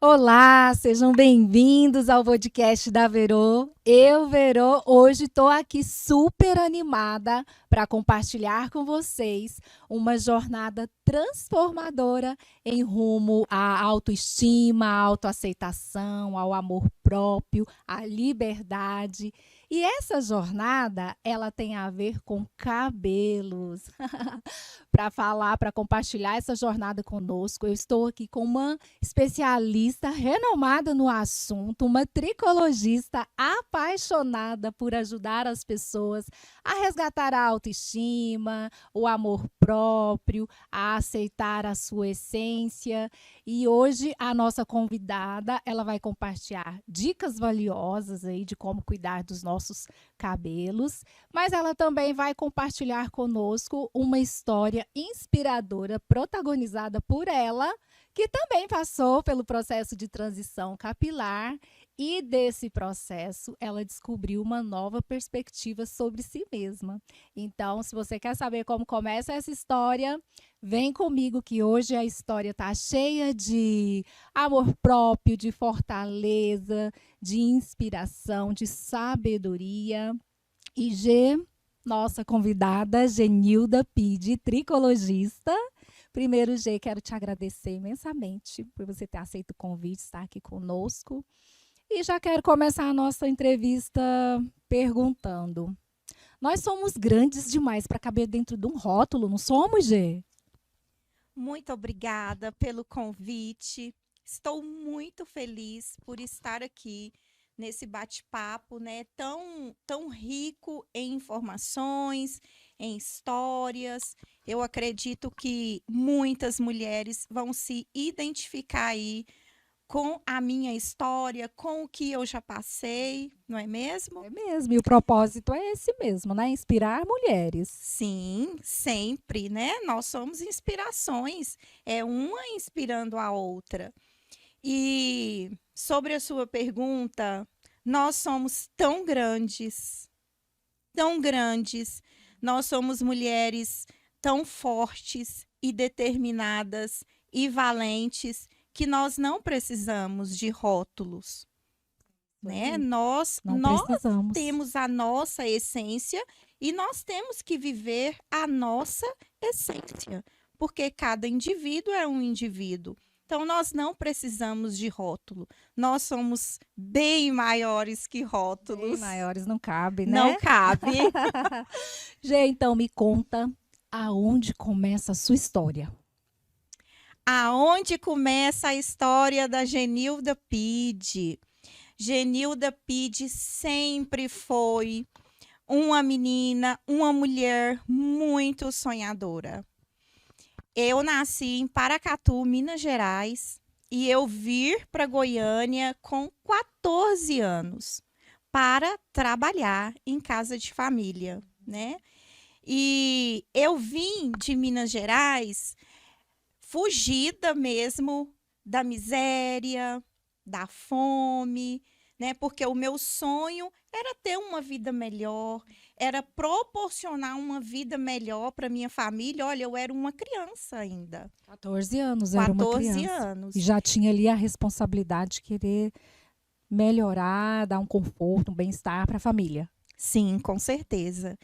Olá, sejam bem-vindos ao podcast da Verô. Eu, Verô, hoje estou aqui super animada para compartilhar com vocês uma jornada transformadora em rumo à autoestima, à autoaceitação, ao amor próprio, à liberdade. E essa jornada, ela tem a ver com cabelos. Para falar, para compartilhar essa jornada conosco, eu estou aqui com uma especialista renomada no assunto, uma tricologista apaixonada por ajudar as pessoas a resgatar a autoestima, o amor próprio, a aceitar a sua essência. E hoje a nossa convidada, ela vai compartilhar dicas valiosas aí de como cuidar dos nossos cabelos, mas ela também vai compartilhar conosco uma história inspiradora protagonizada por ela, que também passou pelo processo de transição capilar e desse processo ela descobriu uma nova perspectiva sobre si mesma. Então, se você quer saber como começa essa história, vem comigo que hoje a história está cheia de amor próprio, de fortaleza, de inspiração, de sabedoria. E nossa convidada, Genilda Pide, tricologista. Primeiro, Gê, quero te agradecer imensamente por você ter aceito o convite, estar aqui conosco. E já quero começar a nossa entrevista perguntando: nós somos grandes demais para caber dentro de um rótulo, não somos, Gê? Muito obrigada pelo convite. Estou muito feliz por estar aqui nesse bate-papo, né, tão rico em informações, em histórias. Eu acredito que muitas mulheres vão se identificar aí com a minha história, com o que eu já passei, não é mesmo? É mesmo, e o propósito é esse mesmo, né? Inspirar mulheres. Sim, sempre, né? Nós somos inspirações, é uma inspirando a outra. E sobre a sua pergunta, nós somos tão grandes, nós somos mulheres tão fortes e determinadas e valentes que nós não precisamos de rótulos, né? Não Nós precisamos. temos a nossa essência e nós temos que viver a nossa essência, porque cada indivíduo é um indivíduo. Então, nós não precisamos de rótulo. Nós somos bem maiores que Bem rótulos. maiores não cabe, Não né? cabe. Gê, então me conta aonde começa a sua história. Aonde começa a história da Genilda Pide? Genilda Pide sempre foi uma menina, uma mulher muito sonhadora. Eu nasci em Paracatu, Minas Gerais, e eu vir para Goiânia com 14 anos para trabalhar em casa de família, né? E eu vim de Minas Gerais fugida mesmo da miséria, da fome, né? Porque o meu sonho era ter uma vida melhor, era proporcionar uma vida melhor para minha família. Olha, eu era uma criança ainda, 14 anos, era uma 14 criança. E anos. já tinha ali a responsabilidade de querer melhorar, dar um conforto, um bem-estar para a família. Sim, com certeza.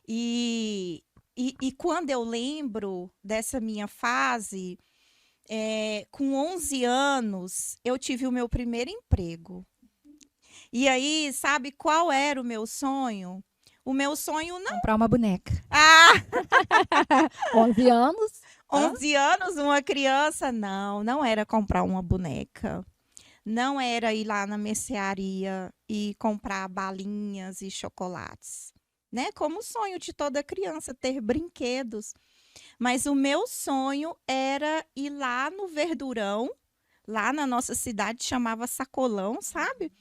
E quando eu lembro dessa minha fase, com 11 anos, eu tive o meu primeiro emprego. E aí, sabe qual era o meu sonho? O meu sonho não. Comprar uma boneca. Ah, 11 anos? Hã? 11 anos, uma criança? Não, não era comprar uma boneca. Não era ir lá na mercearia e comprar balinhas e chocolates. Né? Como o sonho de toda criança, ter brinquedos. Mas o meu sonho era ir lá no Verdurão, lá na nossa cidade chamava Sacolão, sabe?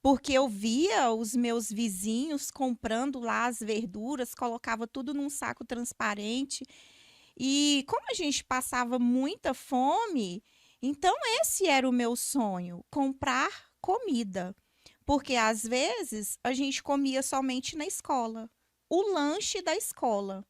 Porque eu via os meus vizinhos comprando lá as verduras, colocava tudo num saco transparente. E como a gente passava muita fome, então esse era o meu sonho, comprar comida. Porque às vezes a gente comia somente na escola, o lanche da escola.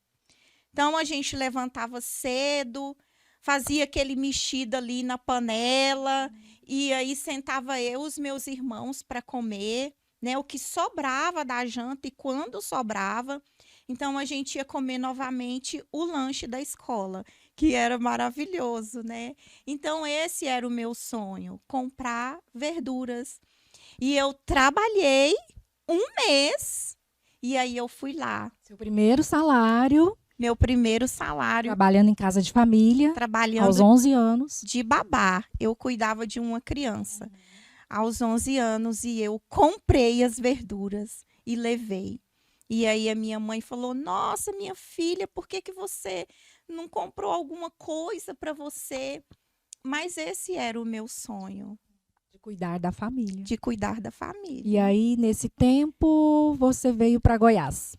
Então a gente levantava cedo, fazia aquele mexido ali na panela E aí sentava eu e os meus irmãos para comer, né? O que sobrava da janta e quando sobrava. Então a gente ia comer novamente o lanche da escola, que era maravilhoso, né? Então esse era o meu sonho, comprar verduras. E eu trabalhei um mês e aí eu fui lá. Seu primeiro salário, Meu primeiro salário trabalhando em casa de família, aos trabalhando 11 anos. de babá. Eu cuidava de uma criança aos 11 anos e eu comprei as verduras e levei. E aí a minha mãe falou: "Nossa, minha filha, por que que você não comprou alguma coisa para você?" Mas esse era o meu sonho, De cuidar da família. de cuidar da E família. aí, nesse tempo, você veio para Goiás.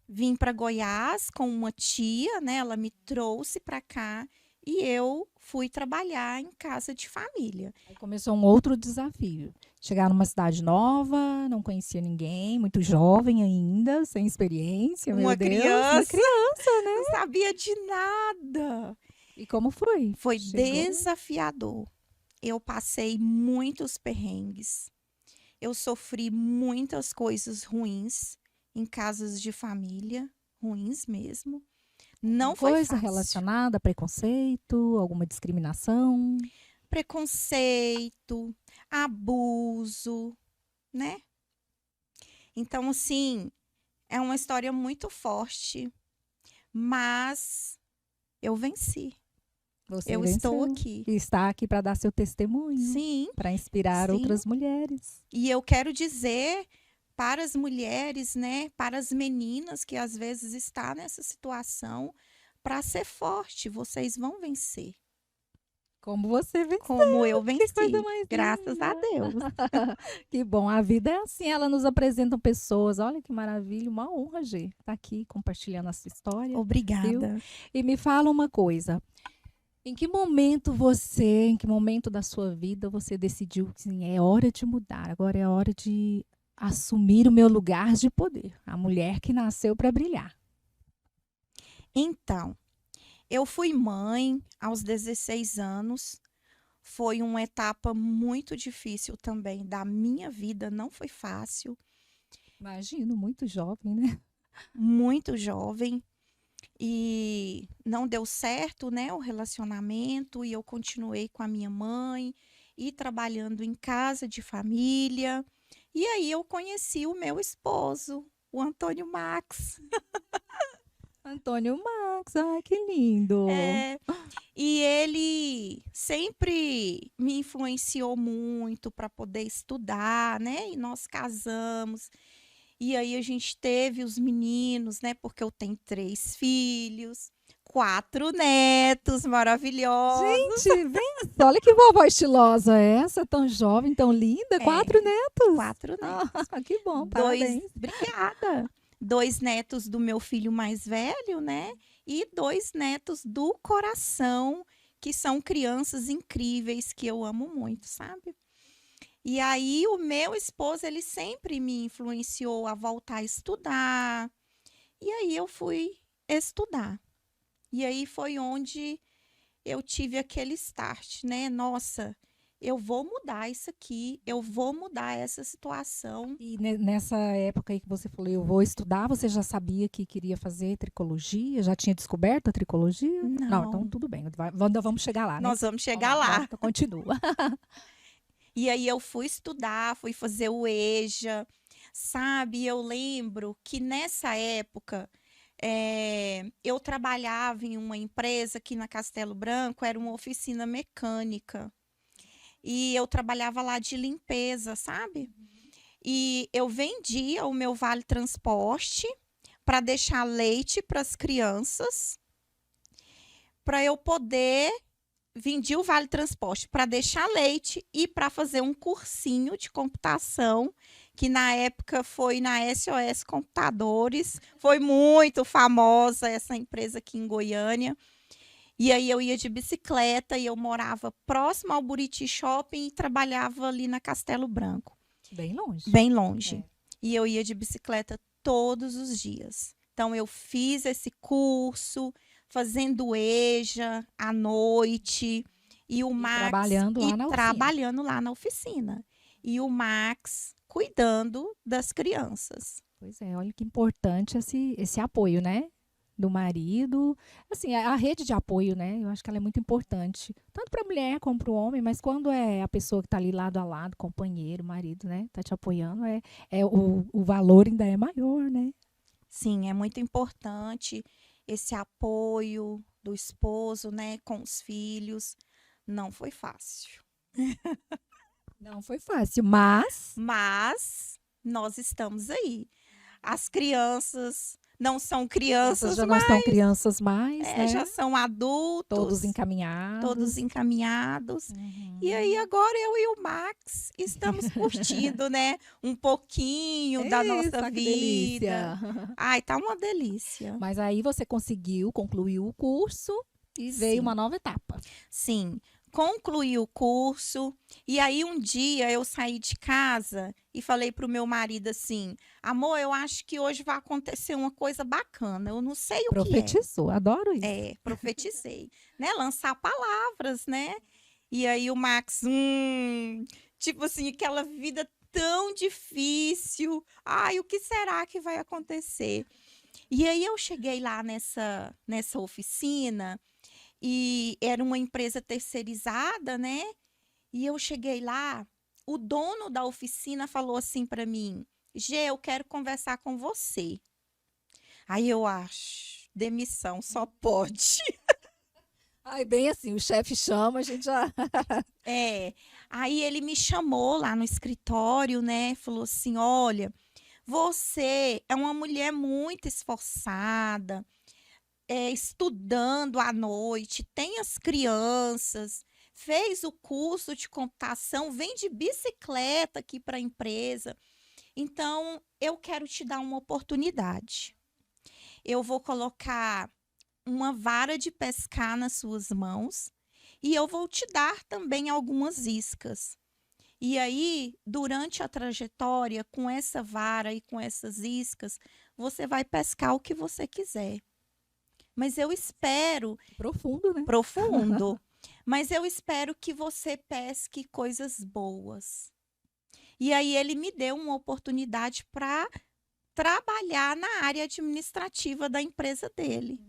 Vim para Goiás com uma tia, né? Ela me trouxe para cá e eu fui trabalhar em casa de família. Aí começou um outro desafio. Chegar numa cidade nova, não conhecia ninguém, muito jovem ainda, sem experiência, meu Uma Deus. Uma criança, criança, né? não sabia de nada. E como foi? Foi Chegou. desafiador. Eu passei muitos perrengues. Eu sofri muitas coisas ruins em casas de família, ruins mesmo. Não foi Coisa fácil. relacionada a preconceito, alguma discriminação. Preconceito, abuso, né? Então, assim, é uma história muito forte, mas eu venci. Você Eu estou venceu. aqui. E está aqui para dar seu testemunho, Sim, para inspirar sim. outras mulheres. E eu quero dizer para as mulheres, né, para as meninas que às vezes está nessa situação, para ser forte, vocês vão vencer. Como você venceu. Como eu Que coisa venci, mais graças a linda. Deus. Que bom, a vida é assim, ela nos apresenta pessoas. Olha que maravilha, uma honra, Gê, estar aqui compartilhando a sua história. Obrigada. E me fala uma coisa. Em que momento da sua vida você decidiu que sim, é hora de mudar, agora é hora de assumir o meu lugar de poder, a mulher que nasceu para brilhar? Então, eu fui mãe aos 16 anos. Foi uma etapa muito difícil também da minha vida, não foi fácil, Imagino, muito jovem, né? muito jovem. E não deu certo, né, o relacionamento, e eu continuei com a minha mãe e trabalhando em casa de família. E aí eu conheci o meu esposo, o Antônio Max. Antônio Max, ai que lindo. É, e ele sempre me influenciou muito para poder estudar, né? E nós casamos. E aí a gente teve os meninos, né? Porque eu tenho 3 filhos, 4 netos maravilhosos. Gente, vem, olha que vovó estilosa é essa, tão jovem, tão linda, 4 netos. 4 netos. Ah, que bom, 2, parabéns. obrigada. 2 netos do meu filho mais velho, né? E 2 netos do coração, que são crianças incríveis que eu amo muito, sabe? E aí o meu esposo, ele sempre me influenciou a voltar a estudar. E aí eu fui estudar. E aí foi onde eu tive aquele start, né? Nossa, eu vou mudar isso aqui, eu vou mudar essa situação. E nessa época aí que você falou, eu vou estudar, você já sabia que queria fazer tricologia? Já tinha descoberto a tricologia? Não, então Não, tudo bem, ainda vamos chegar lá, né? nós vamos chegar Vamos lá. então continua. E aí eu fui estudar, fui fazer o EJA, sabe? Eu lembro que nessa época eu trabalhava em uma empresa aqui na Castelo Branco, era uma oficina mecânica. E eu trabalhava lá de limpeza, sabe? E eu vendia o meu vale transporte para deixar leite para as crianças, para eu poder vendi o vale transporte para deixar leite e para fazer um cursinho de computação, que na época foi na SOS Computadores, foi muito famosa essa empresa aqui em Goiânia. E aí eu ia de bicicleta e eu morava próximo ao Buriti Shopping e trabalhava ali na Castelo Branco, Bem longe. bem longe. É. E eu ia de bicicleta todos os dias. Então eu fiz esse curso, fazendo EJA à noite. E o Max trabalhando lá na oficina. trabalhando lá na oficina. E o Max cuidando das crianças. Pois é, olha que importante esse apoio, né? Do marido. Assim, a rede de apoio, né? Eu acho que ela é muito importante. Tanto para a mulher como para o homem, mas quando é a pessoa que está ali lado a lado, companheiro, marido, né? Tá te apoiando, o valor ainda é maior, né? Sim, é muito importante esse apoio do esposo, né, com os filhos. Não foi fácil. Não foi fácil, mas Mas nós estamos aí. As crianças não são essas crianças, já não são crianças mais, né? já são adultos, Todos encaminhados. todos encaminhados. E Uhum. aí agora eu e o Max estamos curtindo, né, um pouquinho da nossa Eita, que vida. delícia. Ai, tá uma delícia. Mas aí você conseguiu, concluiu o curso e veio Sim. uma nova etapa. Sim, concluí o curso. E aí um dia eu saí de casa e falei pro meu marido assim: "Amor, eu acho que hoje vai acontecer uma coisa bacana. Eu não sei o que é". Profetizou, adoro isso. Profetizei, né? Lançar palavras, né? E aí o Max, tipo assim, aquela vida tão difícil. Ai, o que será que vai acontecer? E aí eu cheguei lá nessa oficina e era uma empresa terceirizada, né? E eu cheguei lá, o dono da oficina falou assim para mim: "Gê, eu quero conversar com você". Aí eu acho, demissão só pode. Ai, bem assim, o chefe chama, a gente já. É. Aí ele me chamou lá no escritório, né? Falou assim: "Olha, você é uma mulher muito esforçada, estudando à noite, tem as crianças, fez o curso de computação, vem de bicicleta aqui para a empresa. Então, eu quero te dar uma oportunidade. Eu vou colocar uma vara de pescar nas suas mãos e eu vou te dar também algumas iscas. E aí, durante a trajetória, com essa vara e com essas iscas, você vai pescar o que você quiser. Mas eu espero Profundo, né? profundo, mas eu espero que você pesque coisas boas". E aí ele me deu uma oportunidade para trabalhar na área administrativa da empresa dele.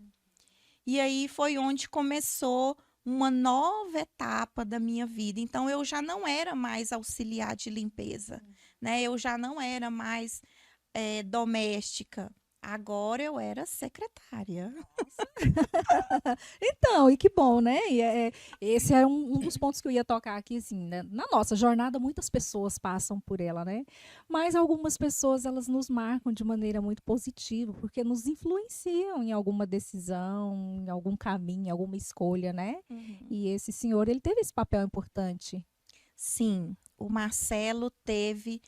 E aí foi onde começou uma nova etapa da minha vida. Então eu já não era mais auxiliar de limpeza, né? Eu já não era mais doméstica. Agora eu era secretária. Então, e que bom, né? Esse era um dos pontos que eu ia tocar aqui, assim, né? Na nossa jornada, muitas pessoas passam por ela, né? Mas algumas pessoas, elas nos marcam de maneira muito positiva, porque nos influenciam em alguma decisão, em algum caminho, em alguma escolha, né? E esse senhor, ele teve esse papel importante. Sim, o Marcelo teve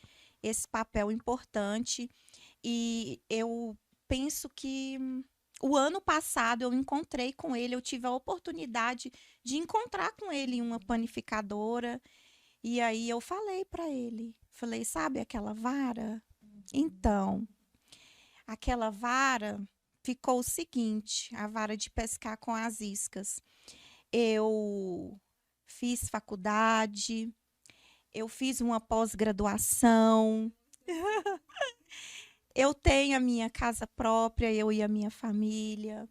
esse papel importante e eu penso que o ano passado eu encontrei com ele, eu tive a oportunidade de encontrar com ele em uma panificadora e aí eu falei para ele, falei: "Sabe aquela vara? Então, aquela vara ficou o seguinte, a vara de pescar com as iscas. Eu fiz faculdade, eu fiz uma pós-graduação, eu tenho a minha casa própria, eu e a minha família.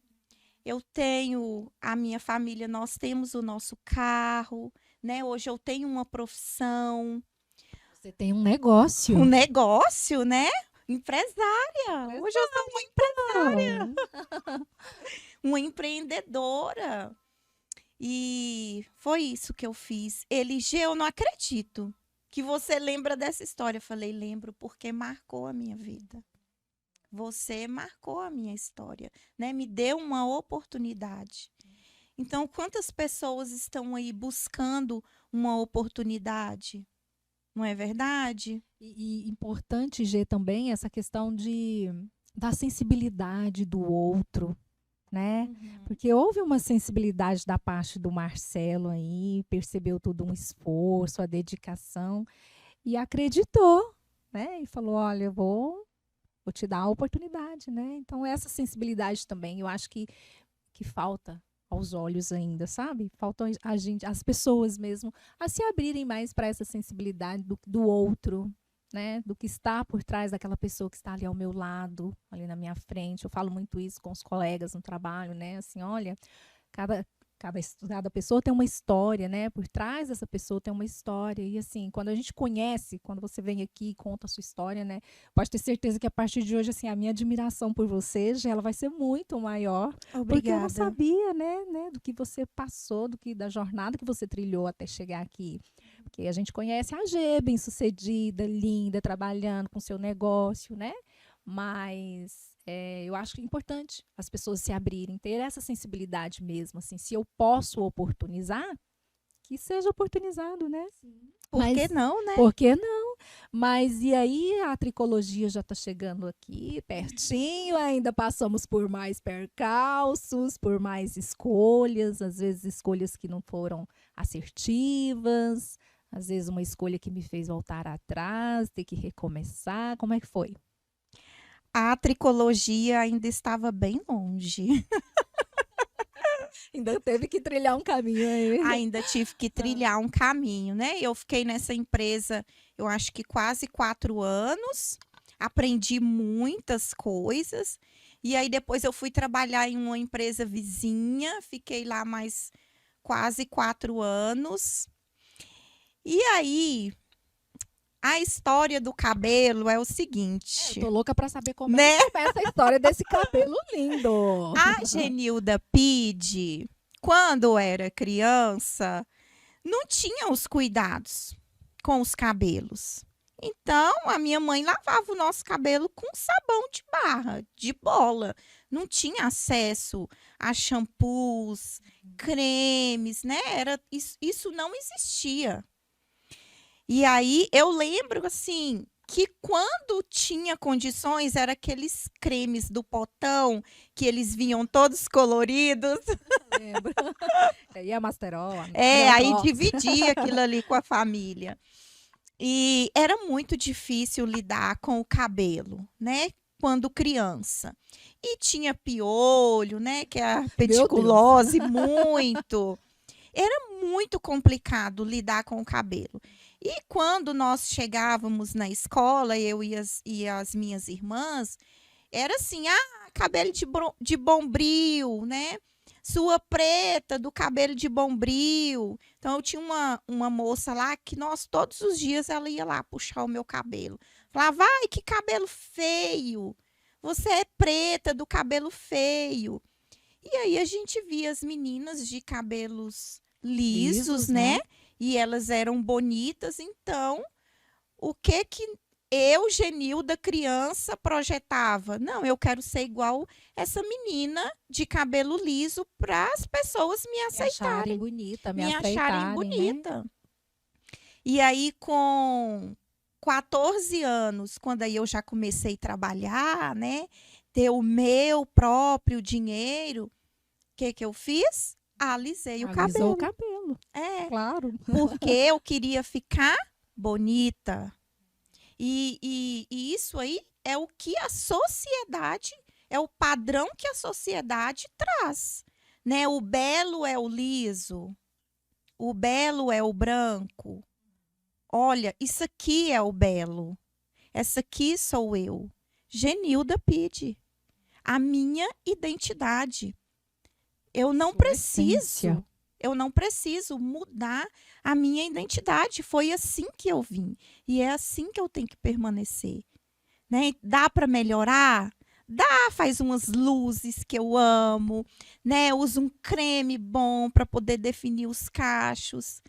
Eu tenho a minha família, nós temos o nosso carro, né? Hoje eu tenho uma profissão, Você tem um negócio. um negócio, né? Empresária. Hoje eu sou uma empreendedora. E foi isso que eu fiz. Ele: "Gê, eu não acredito que você lembra dessa história". Eu falei: "Lembro, porque marcou a minha vida. Você marcou a minha história, né? Me deu uma oportunidade". Então, quantas pessoas estão aí buscando uma oportunidade? Não é verdade? E importante, G, também essa questão da sensibilidade do outro, né? Porque houve uma sensibilidade da parte do Marcelo aí, percebeu todo um esforço, a dedicação e acreditou, né? E falou: "Olha, eu vou te dar a oportunidade", né? Então essa sensibilidade também, eu acho que falta aos olhos ainda, sabe? Faltam a gente, as pessoas mesmo, a se abrirem mais para essa sensibilidade do outro, né? Do que está por trás daquela pessoa que está ali ao meu lado, ali na minha frente. Eu falo muito isso com os colegas no trabalho, né? Assim, olha, cada pessoa tem uma história, né? Por trás dessa pessoa tem uma história. E assim, quando a gente conhece, quando você vem aqui e conta a sua história, né? Pode ter certeza que a partir de hoje, assim, a minha admiração por você, ela vai ser muito maior. Porque eu não Obrigada. sabia, né, do que você passou, da jornada que você trilhou até chegar aqui. Porque a gente conhece a G, bem-sucedida, linda, trabalhando com seu negócio, né? Mas eu acho que é importante as pessoas se abrirem, ter essa sensibilidade mesmo, assim, se eu posso oportunizar, que seja oportunizado, né? Por que não, né? Por que não? Mas e aí a tricologia já está chegando aqui, pertinho, ainda passamos por mais percalços, por mais escolhas, às vezes escolhas que não foram assertivas, às vezes uma escolha que me fez voltar atrás, ter que recomeçar. Como é que foi? A tricologia ainda estava bem longe. Ainda teve que trilhar um caminho aí. Ainda tive que trilhar um caminho, né? Eu fiquei nessa empresa, eu acho que quase 4 anos. Aprendi muitas coisas. E aí depois eu fui trabalhar em uma empresa vizinha. Fiquei lá mais quase 4 anos. E aí, a história do cabelo é o seguinte. Tô louca pra saber como Né? é que começa a história desse cabelo lindo. A Genilda Pide, quando era criança, não tinha os cuidados com os cabelos. Então, a minha mãe lavava o nosso cabelo com sabão de barra, de bola. Não tinha acesso a shampoos, cremes, né? Isso não existia. E aí, eu lembro, assim, que quando tinha condições, era aqueles cremes do potão, que eles vinham todos coloridos. Lembro. E a Masterol. Aí dividia aquilo ali com a família. E era muito difícil lidar com o cabelo, né? Quando criança. E tinha piolho, né? Que é a pediculose, muito. Era muito complicado lidar com o cabelo. E quando nós chegávamos na escola, eu e as minhas irmãs, era assim, cabelo de bombril, né? Sua preta do cabelo de bombril. Então, eu tinha uma moça lá que todos os dias ela ia lá puxar o meu cabelo. Falava, vai, que cabelo feio. Você é preta do cabelo feio. E aí a gente via as meninas de cabelos lisos, né? E elas eram bonitas, então o que eu, Genilda, criança, projetava? Não, eu quero ser igual essa menina de cabelo liso para as pessoas me aceitarem. Me acharem bonita. Né? E aí, com 14 anos, quando aí eu já comecei a trabalhar, né? Ter o meu próprio dinheiro, o que eu fiz? Alisei o cabelo. Claro. Porque eu queria ficar bonita. E isso aí é o que a sociedade, é o padrão que a sociedade traz. Né? O belo é o liso, o belo é o branco. Olha, isso aqui é o belo. Essa aqui sou eu. Genilda Pide. A minha identidade. Eu não preciso mudar a minha identidade. Foi assim que eu vim. E é assim que eu tenho que permanecer. Né? Dá para melhorar? Dá, faz umas luzes que eu amo. Né? Usa um creme bom para poder definir os cachos.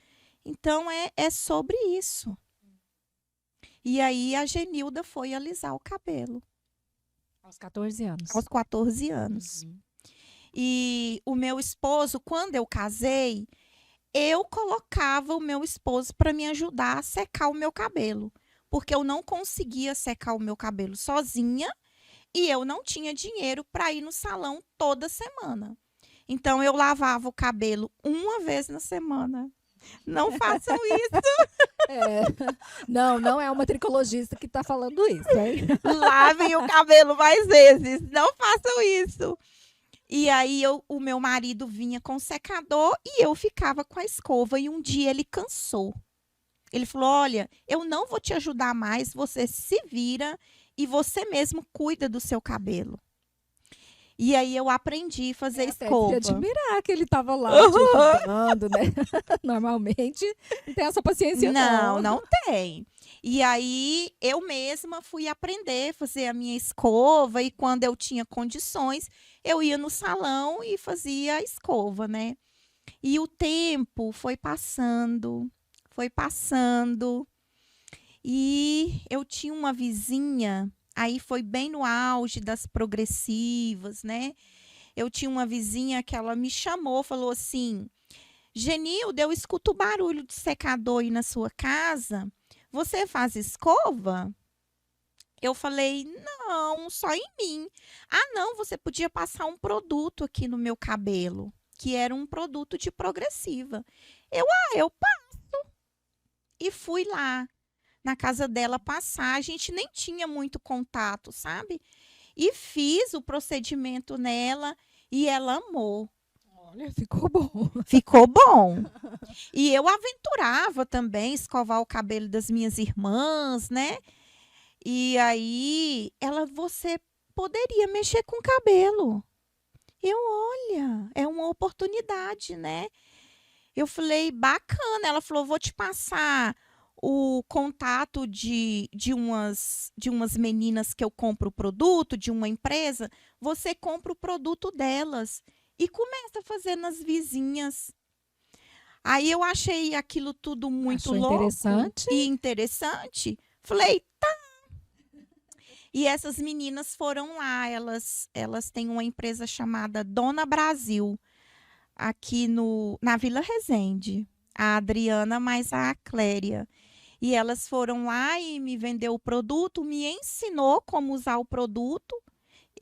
Então, é sobre isso. E aí, a Genilda foi alisar o cabelo. Aos 14 anos. Aos 14 anos. Uhum. E o meu esposo, quando eu casei, eu colocava o meu esposo para me ajudar a secar o meu cabelo. Porque eu não conseguia secar o meu cabelo sozinha e eu não tinha dinheiro para ir no salão toda semana. Então, eu lavava o cabelo uma vez na semana. Não façam isso. Não é uma tricologista que está falando isso, hein? Lavem o cabelo mais vezes. Não façam isso. E aí o meu marido vinha com o secador e eu ficava com a escova. E um dia ele cansou. Ele falou: olha, eu não vou te ajudar mais, você se vira e você mesmo cuida do seu cabelo. E aí eu aprendi a fazer Até escova. de admirar que ele estava lá te ajudando, né? Normalmente não tem essa paciência, não. Não tem. E aí eu mesma fui aprender a fazer a minha escova e quando eu tinha condições, eu ia no salão e fazia a escova, né? E o tempo foi passando, e eu tinha uma vizinha, aí foi bem no auge das progressivas, né? Eu tinha uma vizinha que ela me chamou, falou assim: Genilda, eu escuto o barulho de secador aí na sua casa. Você faz escova? Eu falei: não, só em mim. Ah, não, você podia passar um produto aqui no meu cabelo, que era um produto de progressiva. Eu passo. E fui lá na casa dela passar. A gente nem tinha muito contato, sabe? E fiz o procedimento nela e ela amou. Olha, ficou bom. Ficou bom. E eu aventurava também escovar o cabelo das minhas irmãs, né? E aí você poderia mexer com o cabelo. Olha, é uma oportunidade, né? Eu falei: bacana. Ela falou: vou te passar o contato de umas meninas que eu compro o produto, de uma empresa. Você compra o produto delas e começa a fazer nas vizinhas. Aí eu achei aquilo tudo muito Achou louco interessante? e interessante. Falei: tá. E essas meninas foram lá. Elas têm uma empresa chamada Dona Brasil, aqui na Vila Resende. A Adriana mais a Cléria. E elas foram lá e me vendeu o produto, me ensinou como usar o produto.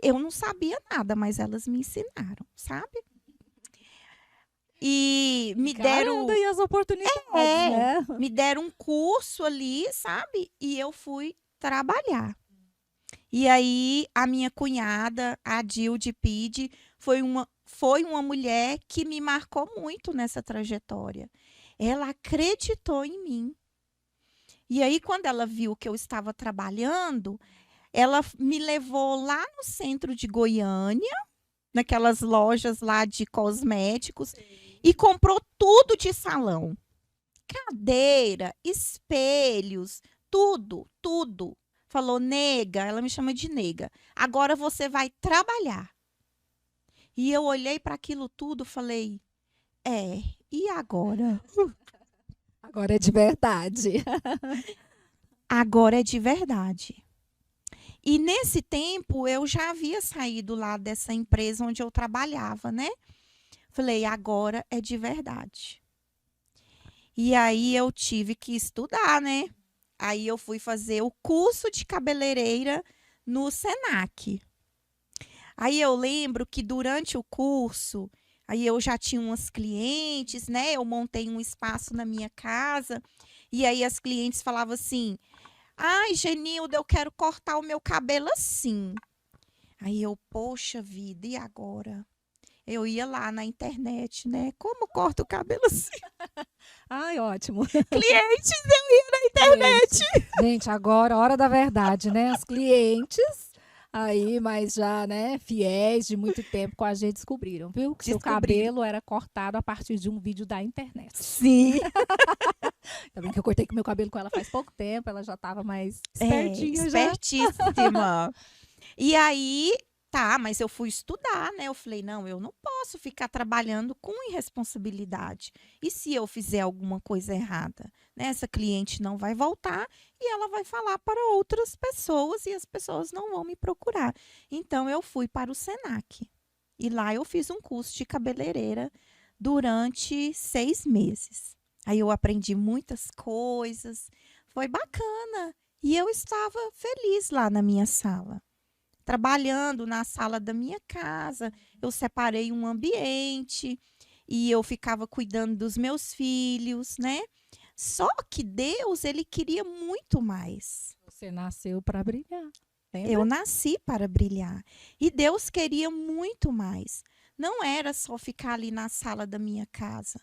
Eu não sabia nada, mas elas me ensinaram, sabe? E me deram, aí as oportunidades, É. né? me deram um curso ali, sabe? E eu fui trabalhar. E aí a minha cunhada, a Dilde Pide, foi uma mulher que me marcou muito nessa trajetória. Ela acreditou em mim. E aí, quando ela viu que eu estava trabalhando, ela me levou lá no centro de Goiânia, naquelas lojas lá de cosméticos, e comprou tudo de salão. Cadeira, espelhos, tudo, tudo. Falou: nega, ela me chama de nega, agora você vai trabalhar. E eu olhei para aquilo tudo, falei: e agora? Agora é de verdade. Agora é de verdade. E nesse tempo eu já havia saído lá dessa empresa onde eu trabalhava, né? Falei: agora é de verdade. E aí eu tive que estudar, né? Aí eu fui fazer o curso de cabeleireira no Senac. Aí eu lembro que durante o curso, aí eu já tinha umas clientes, né? Eu montei um espaço na minha casa. E aí as clientes falavam assim: ai, Genilda, eu quero cortar o meu cabelo assim. Aí eu: poxa vida, e agora? Eu ia lá na internet, né? Como corta o cabelo assim? Ai, ótimo. Clientes, eu ia na internet. Gente, agora, hora da verdade, né? Os clientes aí, mas já, né, fiéis de muito tempo com a gente, descobriram, viu? Que seu cabelo era cortado a partir de um vídeo da internet. Sim. Também que eu cortei com meu cabelo com ela faz pouco tempo, ela já estava mais espertinha já. Espertíssima. E aí, tá, mas eu fui estudar, né? Eu falei: não, eu não posso ficar trabalhando com irresponsabilidade. E se eu fizer alguma coisa errada? Né? Essa cliente não vai voltar e ela vai falar para outras pessoas e as pessoas não vão me procurar. Então, eu fui para o Senac. E lá eu fiz um curso de cabeleireira durante 6 meses. Aí eu aprendi muitas coisas. Foi bacana. E eu estava feliz lá na minha sala. Trabalhando na sala da minha casa, eu separei um ambiente e eu ficava cuidando dos meus filhos, né? Só que Deus, ele queria muito mais. Você nasceu para brilhar. Lembra? Eu nasci para brilhar. E Deus queria muito mais. não era só ficar ali na sala da minha casa,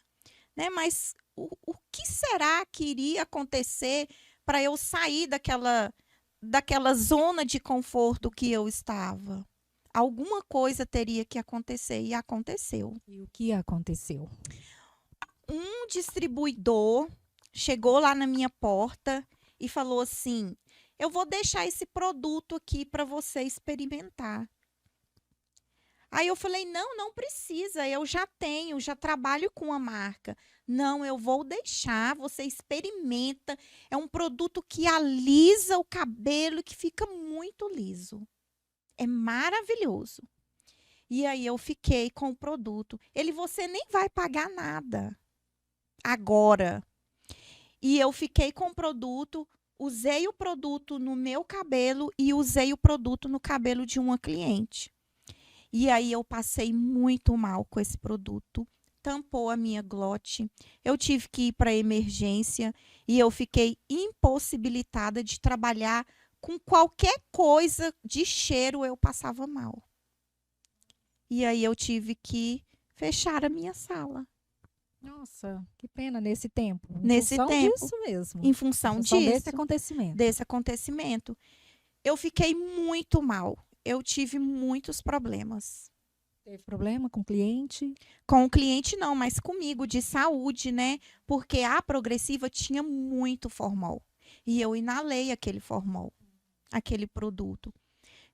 né? Mas o que será que iria acontecer para eu sair daquela zona de conforto que eu estava? Alguma coisa teria que acontecer e aconteceu. E o que aconteceu? Um distribuidor chegou lá na minha porta e falou assim: eu vou deixar esse produto aqui para você experimentar. Aí eu falei: não, não precisa, eu já tenho, já trabalho com a marca. Não, eu vou deixar, você experimenta. É um produto que alisa o cabelo e que fica muito liso. É maravilhoso. E aí eu fiquei com o produto. Você nem vai pagar nada agora. E eu fiquei com o produto, usei o produto no meu cabelo e usei o produto no cabelo de uma cliente. E aí eu passei muito mal com esse produto. Tampou a minha glote. Eu tive que ir para a emergência e eu fiquei impossibilitada de trabalhar com qualquer coisa de cheiro, eu passava mal. E aí eu tive que fechar a minha sala. Nossa, que pena nesse tempo. Nesse tempo. Disso mesmo. Em função disso. Desse acontecimento. Eu fiquei muito mal. Eu tive muitos problemas. Teve problema com o cliente? Com o cliente não, mas comigo, de saúde, né? Porque a progressiva tinha muito formol. E eu inalei aquele formol, aquele produto.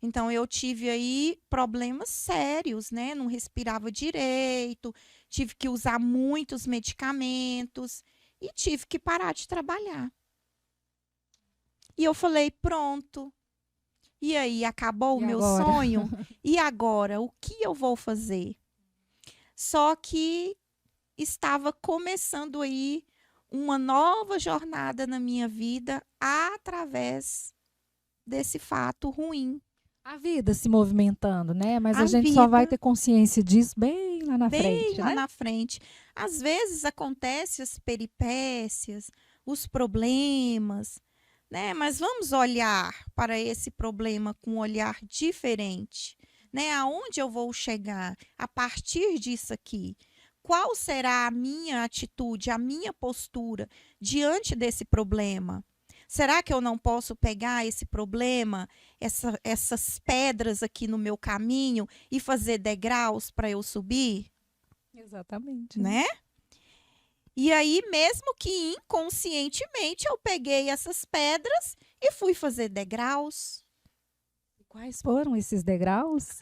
Então, eu tive aí problemas sérios, né? Não respirava direito, tive que usar muitos medicamentos e tive que parar de trabalhar. E eu falei, pronto. E aí, acabou o meu sonho? E agora, o que eu vou fazer? Só que estava começando aí uma nova jornada na minha vida através desse fato ruim. A vida se movimentando, né? Mas a gente só vai ter consciência disso bem lá na frente, bem lá na frente. Às vezes acontecem as peripécias, os problemas, né? Mas vamos olhar para esse problema com um olhar diferente, né? Aonde eu vou chegar a partir disso aqui? Qual será a minha atitude, a minha postura diante desse problema? Será que eu não posso pegar esse problema, essas pedras aqui no meu caminho e fazer degraus para eu subir? Exatamente. Né? E aí, mesmo que inconscientemente, eu peguei essas pedras e fui fazer degraus. Quais foram esses degraus?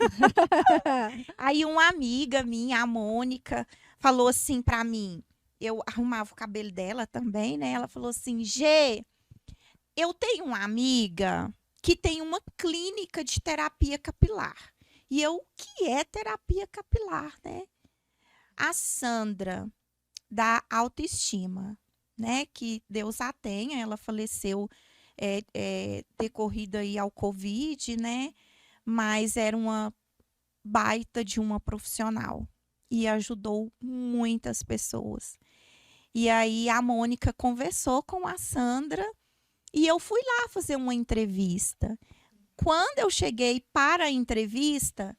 Aí uma amiga minha, a Mônica, falou assim para mim, eu arrumava o cabelo dela também, né? Ela falou assim, Gê, eu tenho uma amiga que tem uma clínica de terapia capilar. E o que é terapia capilar, né? A Sandra, da autoestima, né? Que Deus a tenha, ela faleceu decorrido aí ao Covid, né? Mas era uma baita de uma profissional e ajudou muitas pessoas. E aí a Mônica conversou com a Sandra e eu fui lá fazer uma entrevista. Quando eu cheguei para a entrevista,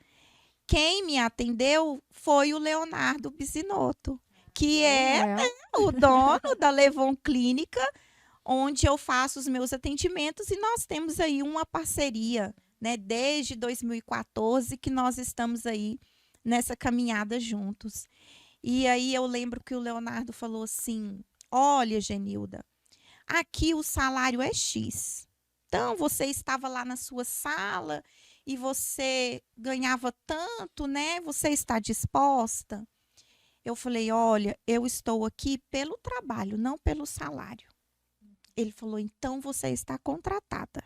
quem me atendeu foi o Leonardo Bisinotto, que é o dono da Levon Clínica, onde eu faço os meus atendimentos, e nós temos aí uma parceria, né, desde 2014 que nós estamos aí nessa caminhada juntos. E aí eu lembro que o Leonardo falou assim, olha, Genilda, aqui o salário é X. Então, você estava lá na sua sala e você ganhava tanto, né? Você está disposta? Eu falei, olha, eu estou aqui pelo trabalho, não pelo salário. Ele falou, então você está contratada.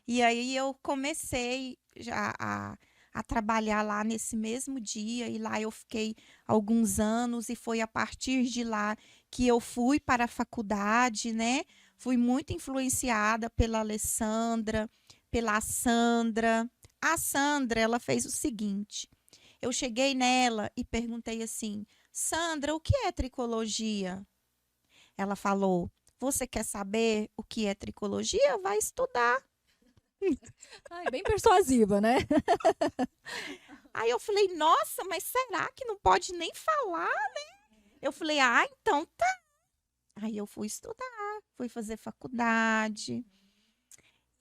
E aí eu comecei já a trabalhar lá nesse mesmo dia, e lá eu fiquei alguns anos, e foi a partir de lá que eu fui para a faculdade, né? Fui muito influenciada pela Alessandra, pela Sandra. A Sandra, ela fez o seguinte, eu cheguei nela e perguntei assim, Sandra, o que é tricologia? Ela falou, você quer saber o que é tricologia? Vai estudar. Bem persuasiva, né? Aí eu falei, nossa, mas será que não pode nem falar, né? Eu falei, então tá. Aí eu fui estudar, fui fazer faculdade.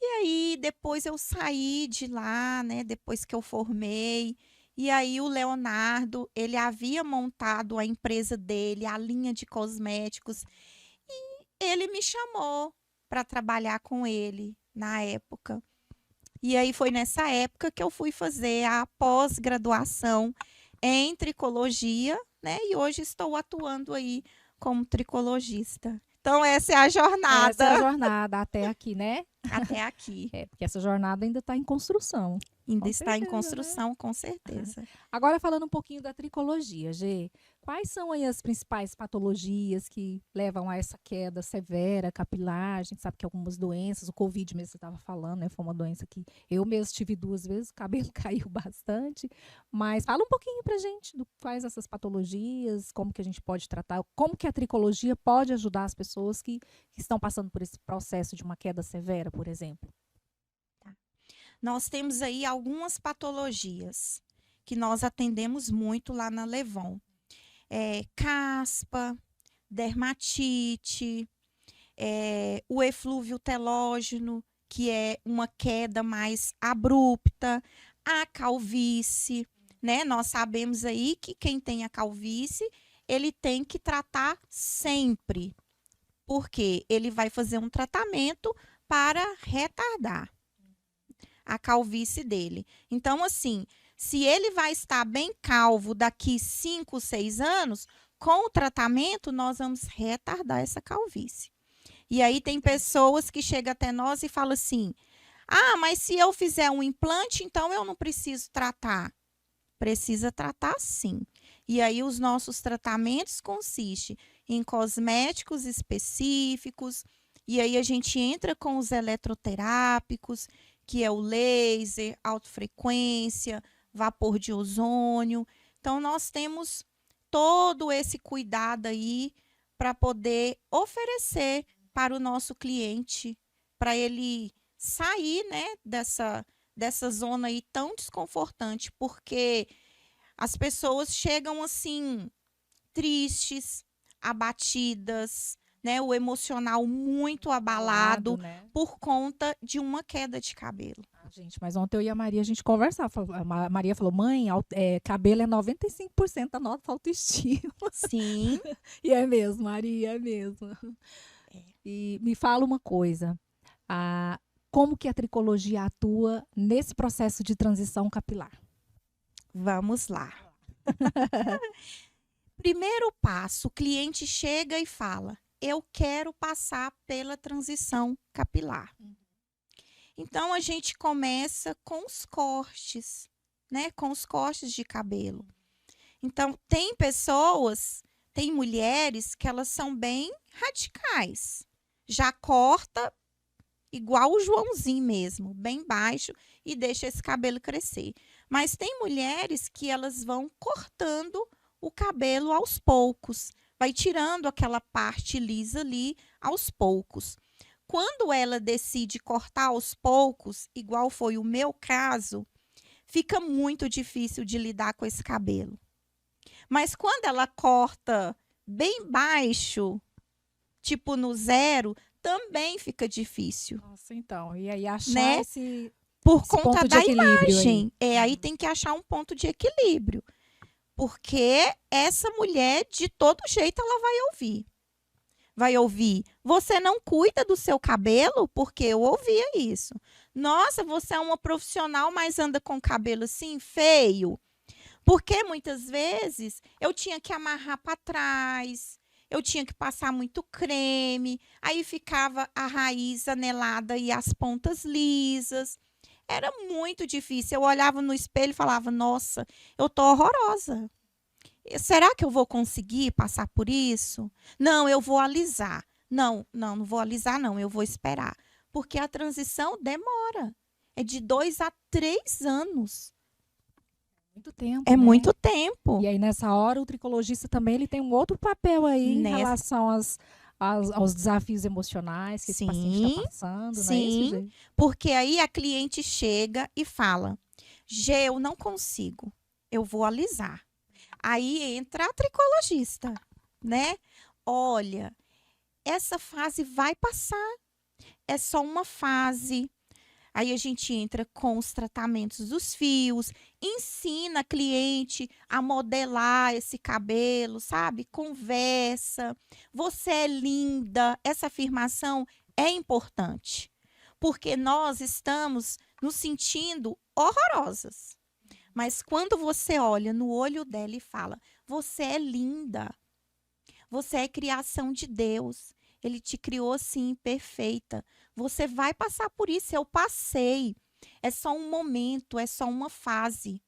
E aí depois eu saí de lá, né? Depois que eu formei. E aí o Leonardo, ele havia montado a empresa dele, a linha de cosméticos. Ele me chamou para trabalhar com ele na época. E aí foi nessa época que eu fui fazer a pós-graduação em tricologia, né? E hoje estou atuando aí como tricologista. Então essa é a Essa é a jornada jornada até aqui, né? até aqui. Porque essa jornada ainda está em construção. Ainda Com está em certeza, né? construção, com certeza. Agora falando um pouquinho da tricologia, Gê, quais são aí as principais patologias que levam a essa queda severa capilar? A gente sabe que algumas doenças, o Covid mesmo você estava falando, né? Foi uma doença que eu mesmo tive 2 vezes, o cabelo caiu bastante. Mas fala um pouquinho pra gente do quais essas patologias, como que a gente pode tratar, como que a tricologia pode ajudar as pessoas que estão passando por esse processo de uma queda severa, por exemplo. Nós temos aí algumas patologias que nós atendemos muito lá na Levon. Caspa, dermatite, o eflúvio telógeno, que é uma queda mais abrupta, a calvície, né? Nós sabemos aí que quem tem a calvície, ele tem que tratar sempre, porque ele vai fazer um tratamento para retardar a calvície dele. Então, assim, se ele vai estar bem calvo daqui 5, 6 anos, com o tratamento, nós vamos retardar essa calvície. E aí tem pessoas que chegam até nós e falam assim, mas se eu fizer um implante, então eu não preciso tratar. Precisa tratar sim. E aí os nossos tratamentos consistem em cosméticos específicos, e aí a gente entra com os eletroterápicos, que é o laser, alta frequência, vapor de ozônio. Então, nós temos todo esse cuidado aí para poder oferecer para o nosso cliente, para ele sair, né, dessa zona aí tão desconfortante, porque as pessoas chegam assim, tristes, abatidas, né, o emocional muito abalado, né? por conta de uma queda de cabelo. Gente, mas ontem eu e a Maria, a gente conversava. A Maria falou, mãe, cabelo é 95% da nossa autoestima. Sim. E é mesmo, Maria, é mesmo. E me fala uma coisa, como que a tricologia atua nesse processo de transição capilar? Vamos lá. Primeiro passo, o cliente chega e fala, eu quero passar pela transição capilar. Então, a gente começa com os cortes, né? Com os cortes de cabelo. Então, tem mulheres que elas são bem radicais. Já corta igual o Joãozinho mesmo, bem baixo, e deixa esse cabelo crescer. Mas tem mulheres que elas vão cortando o cabelo aos poucos, vai tirando aquela parte lisa ali aos poucos. Quando ela decide cortar aos poucos, igual foi o meu caso, fica muito difícil de lidar com esse cabelo. Mas quando ela corta bem baixo, tipo no 0, também fica difícil. Nossa, então, e aí achar né? esse Por esse conta ponto de da equilíbrio imagem. Aí tem que achar um ponto de equilíbrio. Porque essa mulher, de todo jeito, ela vai ouvir. Vai ouvir, você não cuida do seu cabelo? Porque eu ouvia isso. Nossa, você é uma profissional, mas anda com cabelo assim, feio. Porque muitas vezes eu tinha que amarrar para trás, eu tinha que passar muito creme, aí ficava a raiz anelada e as pontas lisas. Era muito difícil. Eu olhava no espelho e falava, nossa, eu tô horrorosa. Será que eu vou conseguir passar por isso? Não, eu vou alisar. Não vou alisar, não, eu vou esperar. Porque a transição demora. É de 2 a 3 anos. Muito tempo, É né? muito tempo. E aí, nessa hora, o tricologista também ele tem um outro papel aí em relação aos desafios emocionais que esse paciente está passando, não é isso, Sim, gente? porque aí a cliente chega e fala, Gê, eu não consigo. eu vou alisar. Aí entra a tricologista, né? Olha, essa fase vai passar. É só uma fase. Aí a gente entra com os tratamentos dos fios, ensina a cliente a modelar esse cabelo, sabe? Conversa. Você é linda. Essa afirmação é importante, porque nós estamos nos sentindo horrorosas. Mas quando você olha no olho dela e fala: "Você é linda. Você é criação de Deus. Ele te criou assim, perfeita. Você vai passar por isso. Eu passei. É só um momento, é só uma fase.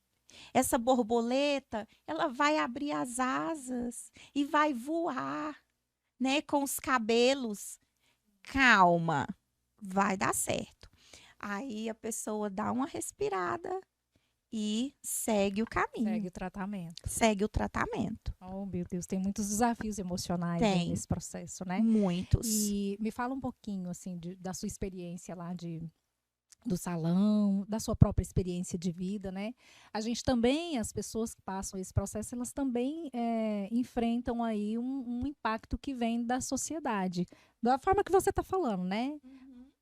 Essa borboleta, ela vai abrir as asas e vai voar, né, com os cabelos. Calma, vai dar certo." Aí a pessoa dá uma respirada e segue o caminho. Segue o tratamento. Segue o tratamento. Oh, meu Deus, tem muitos desafios emocionais aí Tem. nesse processo, né? Muitos. E me fala um pouquinho, assim, da sua experiência lá do salão, da sua própria experiência de vida, né? A gente também, as pessoas que passam esse processo, elas também enfrentam aí um impacto que vem da sociedade. Da forma que você está falando, né?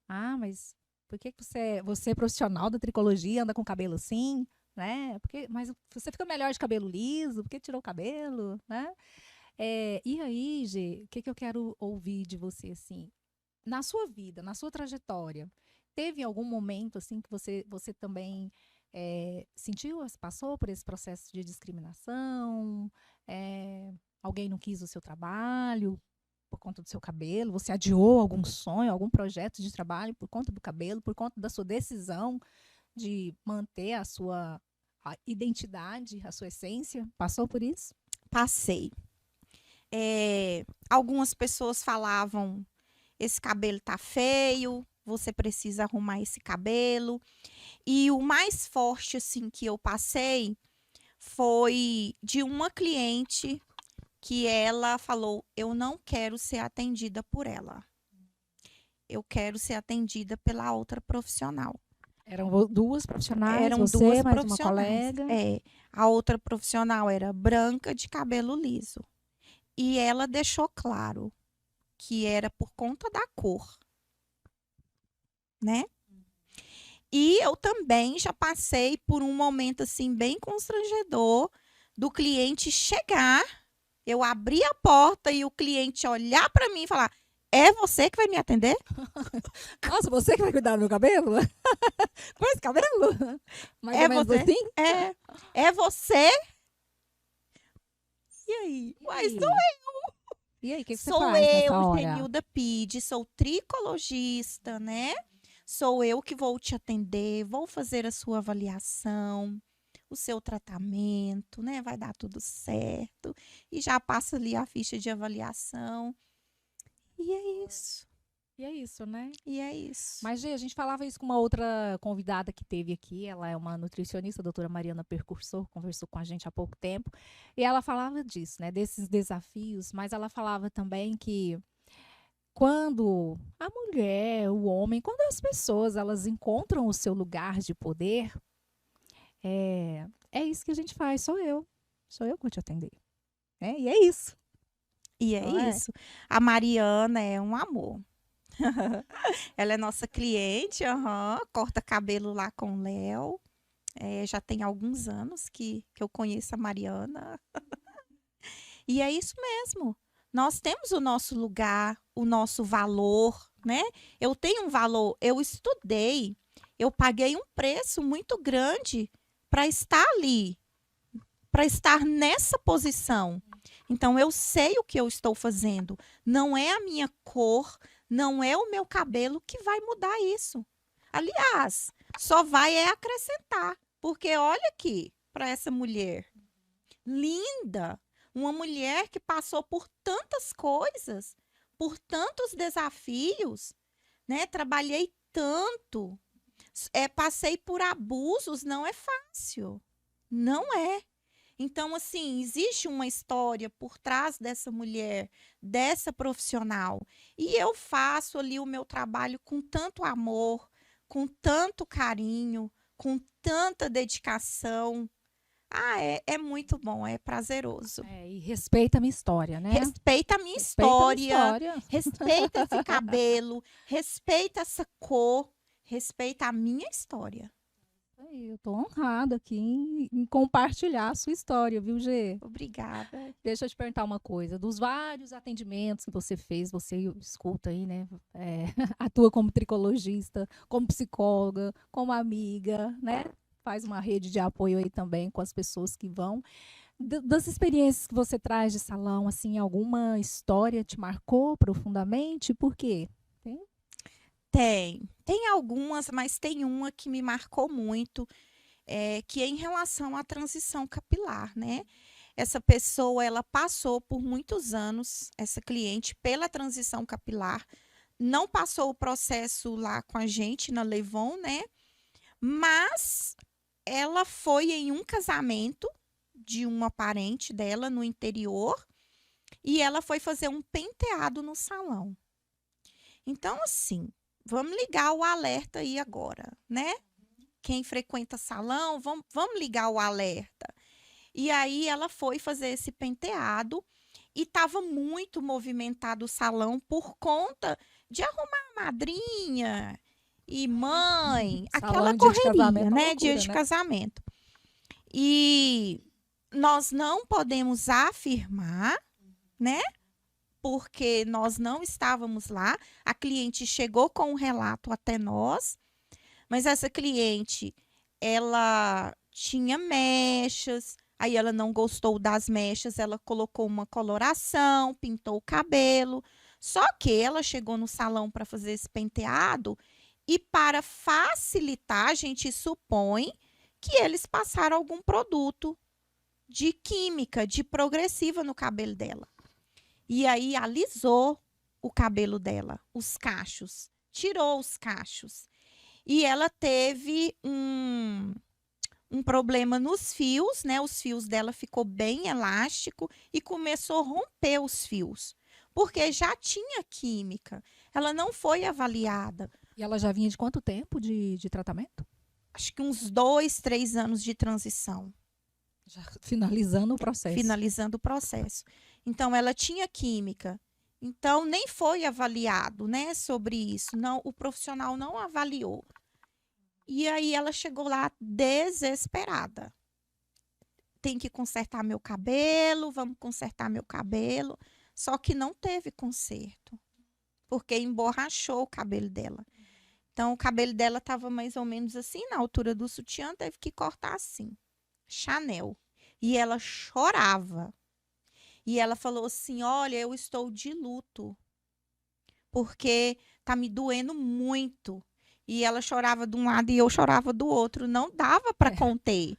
Ah, mas por que você é profissional da tricologia, anda com cabelo assim, né? Mas você fica melhor de cabelo liso, por que tirou o cabelo, né? E aí, Gê, o que eu quero ouvir de você, assim? Na sua vida, na sua trajetória, teve algum momento, assim, que você também passou por esse processo de discriminação? Alguém não quis o seu trabalho por conta do seu cabelo? Você adiou algum sonho, algum projeto de trabalho por conta do cabelo, por conta da sua decisão de manter a sua identidade, a sua essência? Passou por isso? Passei. Algumas pessoas falavam: esse cabelo tá feio, você precisa arrumar esse cabelo. E o mais forte, assim, que eu passei foi de uma cliente que ela falou: eu não quero ser atendida por ela. Eu quero ser atendida pela outra profissional. Eram duas profissionais, Eram você duas mais uma profissionais. colega. A outra profissional era branca, de cabelo liso. E ela deixou claro que era por conta da cor, né? E eu também já passei por um momento assim bem constrangedor do cliente chegar, eu abrir a porta e o cliente olhar para mim e falar: "É você que vai me atender?" Nossa, você que vai cuidar do meu cabelo? Com esse cabelo? Mais É ou menos você? assim? É você? E aí? Mas sou E aí, o que você Sou faz nessa eu, hora? Genilda Pide, sou tricologista, né? Sou eu que vou te atender, vou fazer a sua avaliação, o seu tratamento, né? Vai dar tudo certo. E já passa ali a ficha de avaliação. E é isso. E é isso, né? E é isso. Mas, Gê, a gente falava isso com uma outra convidada que teve aqui. Ela é uma nutricionista, a doutora Mariana Percursor, conversou com a gente há pouco tempo. E ela falava disso, né? Desses desafios, mas ela falava também que quando a mulher, o homem, quando as pessoas elas encontram o seu lugar de poder, é isso que a gente faz. Sou eu que vou te atender. E é isso. E é Não é? isso. A Mariana é um amor. Ela é nossa cliente, corta cabelo lá com o Léo. Já tem alguns anos que eu conheço a Mariana. E é isso mesmo. Nós temos o nosso lugar, o nosso valor, né? Eu tenho um valor, eu estudei, eu paguei um preço muito grande para estar ali, para estar nessa posição. Então, eu sei o que eu estou fazendo. Não é a minha cor, não é o meu cabelo que vai mudar isso. Aliás, só vai acrescentar. Porque olha aqui para essa mulher. Linda. Uma mulher que passou por tantas coisas, por tantos desafios, né? Trabalhei tanto. Passei por abusos, não é fácil. Não é. Então, assim, existe uma história por trás dessa mulher, dessa profissional. E eu faço ali o meu trabalho com tanto amor, com tanto carinho, com tanta dedicação, Ah, é muito bom, é prazeroso. E respeita a minha história, né? Respeita a minha Respeita a minha história, história. respeita esse cabelo, respeita essa cor, respeita a minha história. Eu tô honrada aqui em compartilhar a sua história, viu, Gê? Obrigada. Deixa eu te perguntar uma coisa. Dos vários atendimentos que você fez, você escuta aí, né? Atua como tricologista, como psicóloga, como amiga, né? Faz uma rede de apoio aí também com as pessoas que vão. Das experiências que você traz de salão, assim, alguma história te marcou profundamente? Por quê? Tem algumas, mas tem uma que me marcou muito, que é em relação à transição capilar, né? Essa pessoa, ela passou por muitos anos, essa cliente, pela transição capilar, não passou o processo lá com a gente na Levon, né? Mas ela foi em um casamento de uma parente dela no interior e ela foi fazer um penteado no salão. Então, assim, vamos ligar o alerta aí agora, né? Quem frequenta salão, vamos ligar o alerta. E aí ela foi fazer esse penteado e estava muito movimentado o salão por conta de arrumar madrinha e mãe, Salão aquela em dia de casamento correria, é uma né? loucura, Dia de né? casamento. E nós não podemos afirmar, né? Porque nós não estávamos lá. A cliente chegou com um relato até nós, mas essa cliente, ela tinha mechas, aí ela não gostou das mechas, ela colocou uma coloração, pintou o cabelo. Só que ela chegou no salão para fazer esse penteado e para facilitar, a gente supõe que eles passaram algum produto de química, de progressiva no cabelo dela. E aí alisou o cabelo dela, os cachos, tirou os cachos. E ela teve um problema nos fios, né? Os fios dela ficou bem elástico e começou a romper os fios, porque já tinha química. Ela não foi avaliada. E ela já vinha de quanto tempo de tratamento? Acho que uns 2, 3 anos de transição. Já finalizando o processo. Finalizando o processo. Então, ela tinha química. Então, nem foi avaliado, né, sobre isso. Não, o profissional não avaliou. E aí ela chegou lá desesperada. Tem que consertar meu cabelo, vamos consertar meu cabelo. Só que não teve conserto, porque emborrachou o cabelo dela. Então, o cabelo dela estava mais ou menos assim, na altura do sutiã, teve que cortar assim. Chanel. E ela chorava. E ela falou assim: olha, eu estou de luto, porque tá me doendo muito. E ela chorava de um lado e eu chorava do outro. Não dava para conter,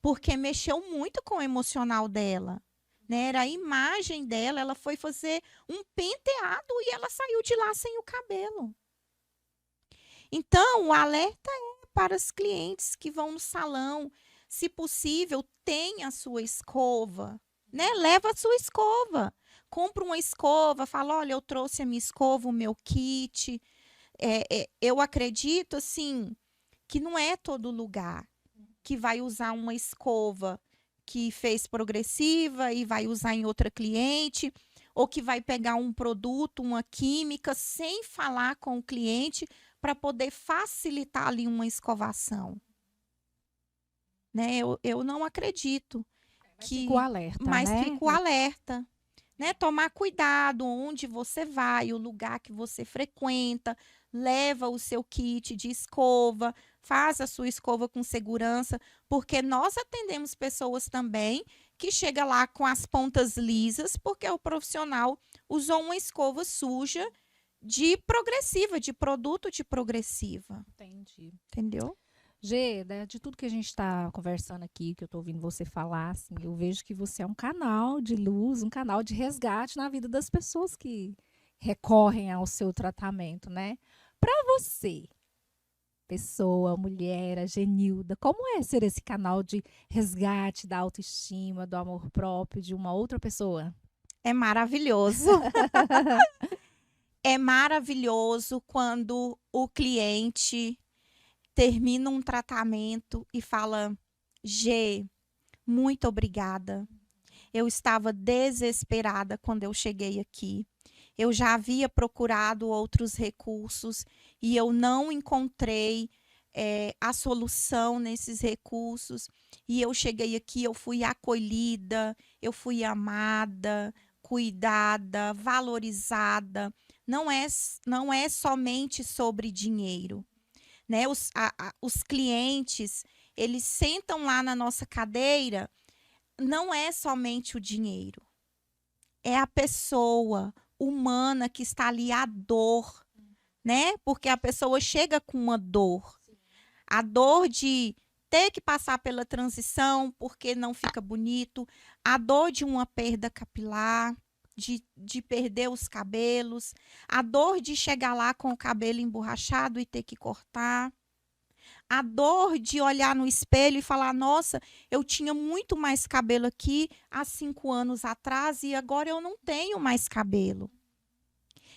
porque mexeu muito com o emocional dela. Né? Era a imagem dela. Ela foi fazer um penteado e ela saiu de lá sem o cabelo. Então, o alerta é para os clientes que vão no salão. Se possível, tenha a sua escova. Né? Leva a sua escova. Compra uma escova, fala: olha, eu trouxe a minha escova, o meu kit. Eu acredito, assim, que não é todo lugar que vai usar uma escova que fez progressiva e vai usar em outra cliente, ou que vai pegar um produto, uma química, sem falar com o cliente para poder facilitar ali uma escovação. Né? Eu não acredito. Fica o alerta, mas né? fica o alerta. Né? Tomar cuidado onde você vai, o lugar que você frequenta, leva o seu kit de escova, faz a sua escova com segurança, porque nós atendemos pessoas também que chega lá com as pontas lisas, porque o profissional usou uma escova suja de progressiva, de produto de progressiva. Entendi. Entendeu? Gê, né, de tudo que a gente está conversando aqui, que eu estou ouvindo você falar, assim, eu vejo que você é um canal de luz, um canal de resgate na vida das pessoas que recorrem ao seu tratamento, né? Para você, pessoa, mulher, a Genilda, como é ser esse canal de resgate da autoestima, do amor próprio de uma outra pessoa? É maravilhoso. É maravilhoso quando o cliente termina um tratamento e fala: G, muito obrigada. Eu estava desesperada quando eu cheguei aqui. Eu já havia procurado outros recursos e eu não encontrei a solução nesses recursos. E eu cheguei aqui, eu fui acolhida, eu fui amada, cuidada, valorizada. Não é somente sobre dinheiro, né? Os clientes, eles sentam lá na nossa cadeira, não é somente o dinheiro, é a pessoa humana que está ali, a dor, né? Porque a pessoa chega com uma dor, a dor de ter que passar pela transição porque não fica bonito, a dor de uma perda capilar, de perder os cabelos, a dor de chegar lá com o cabelo emborrachado e ter que cortar, a dor de olhar no espelho e falar: nossa, eu tinha muito mais cabelo aqui há 5 anos atrás e agora eu não tenho mais cabelo.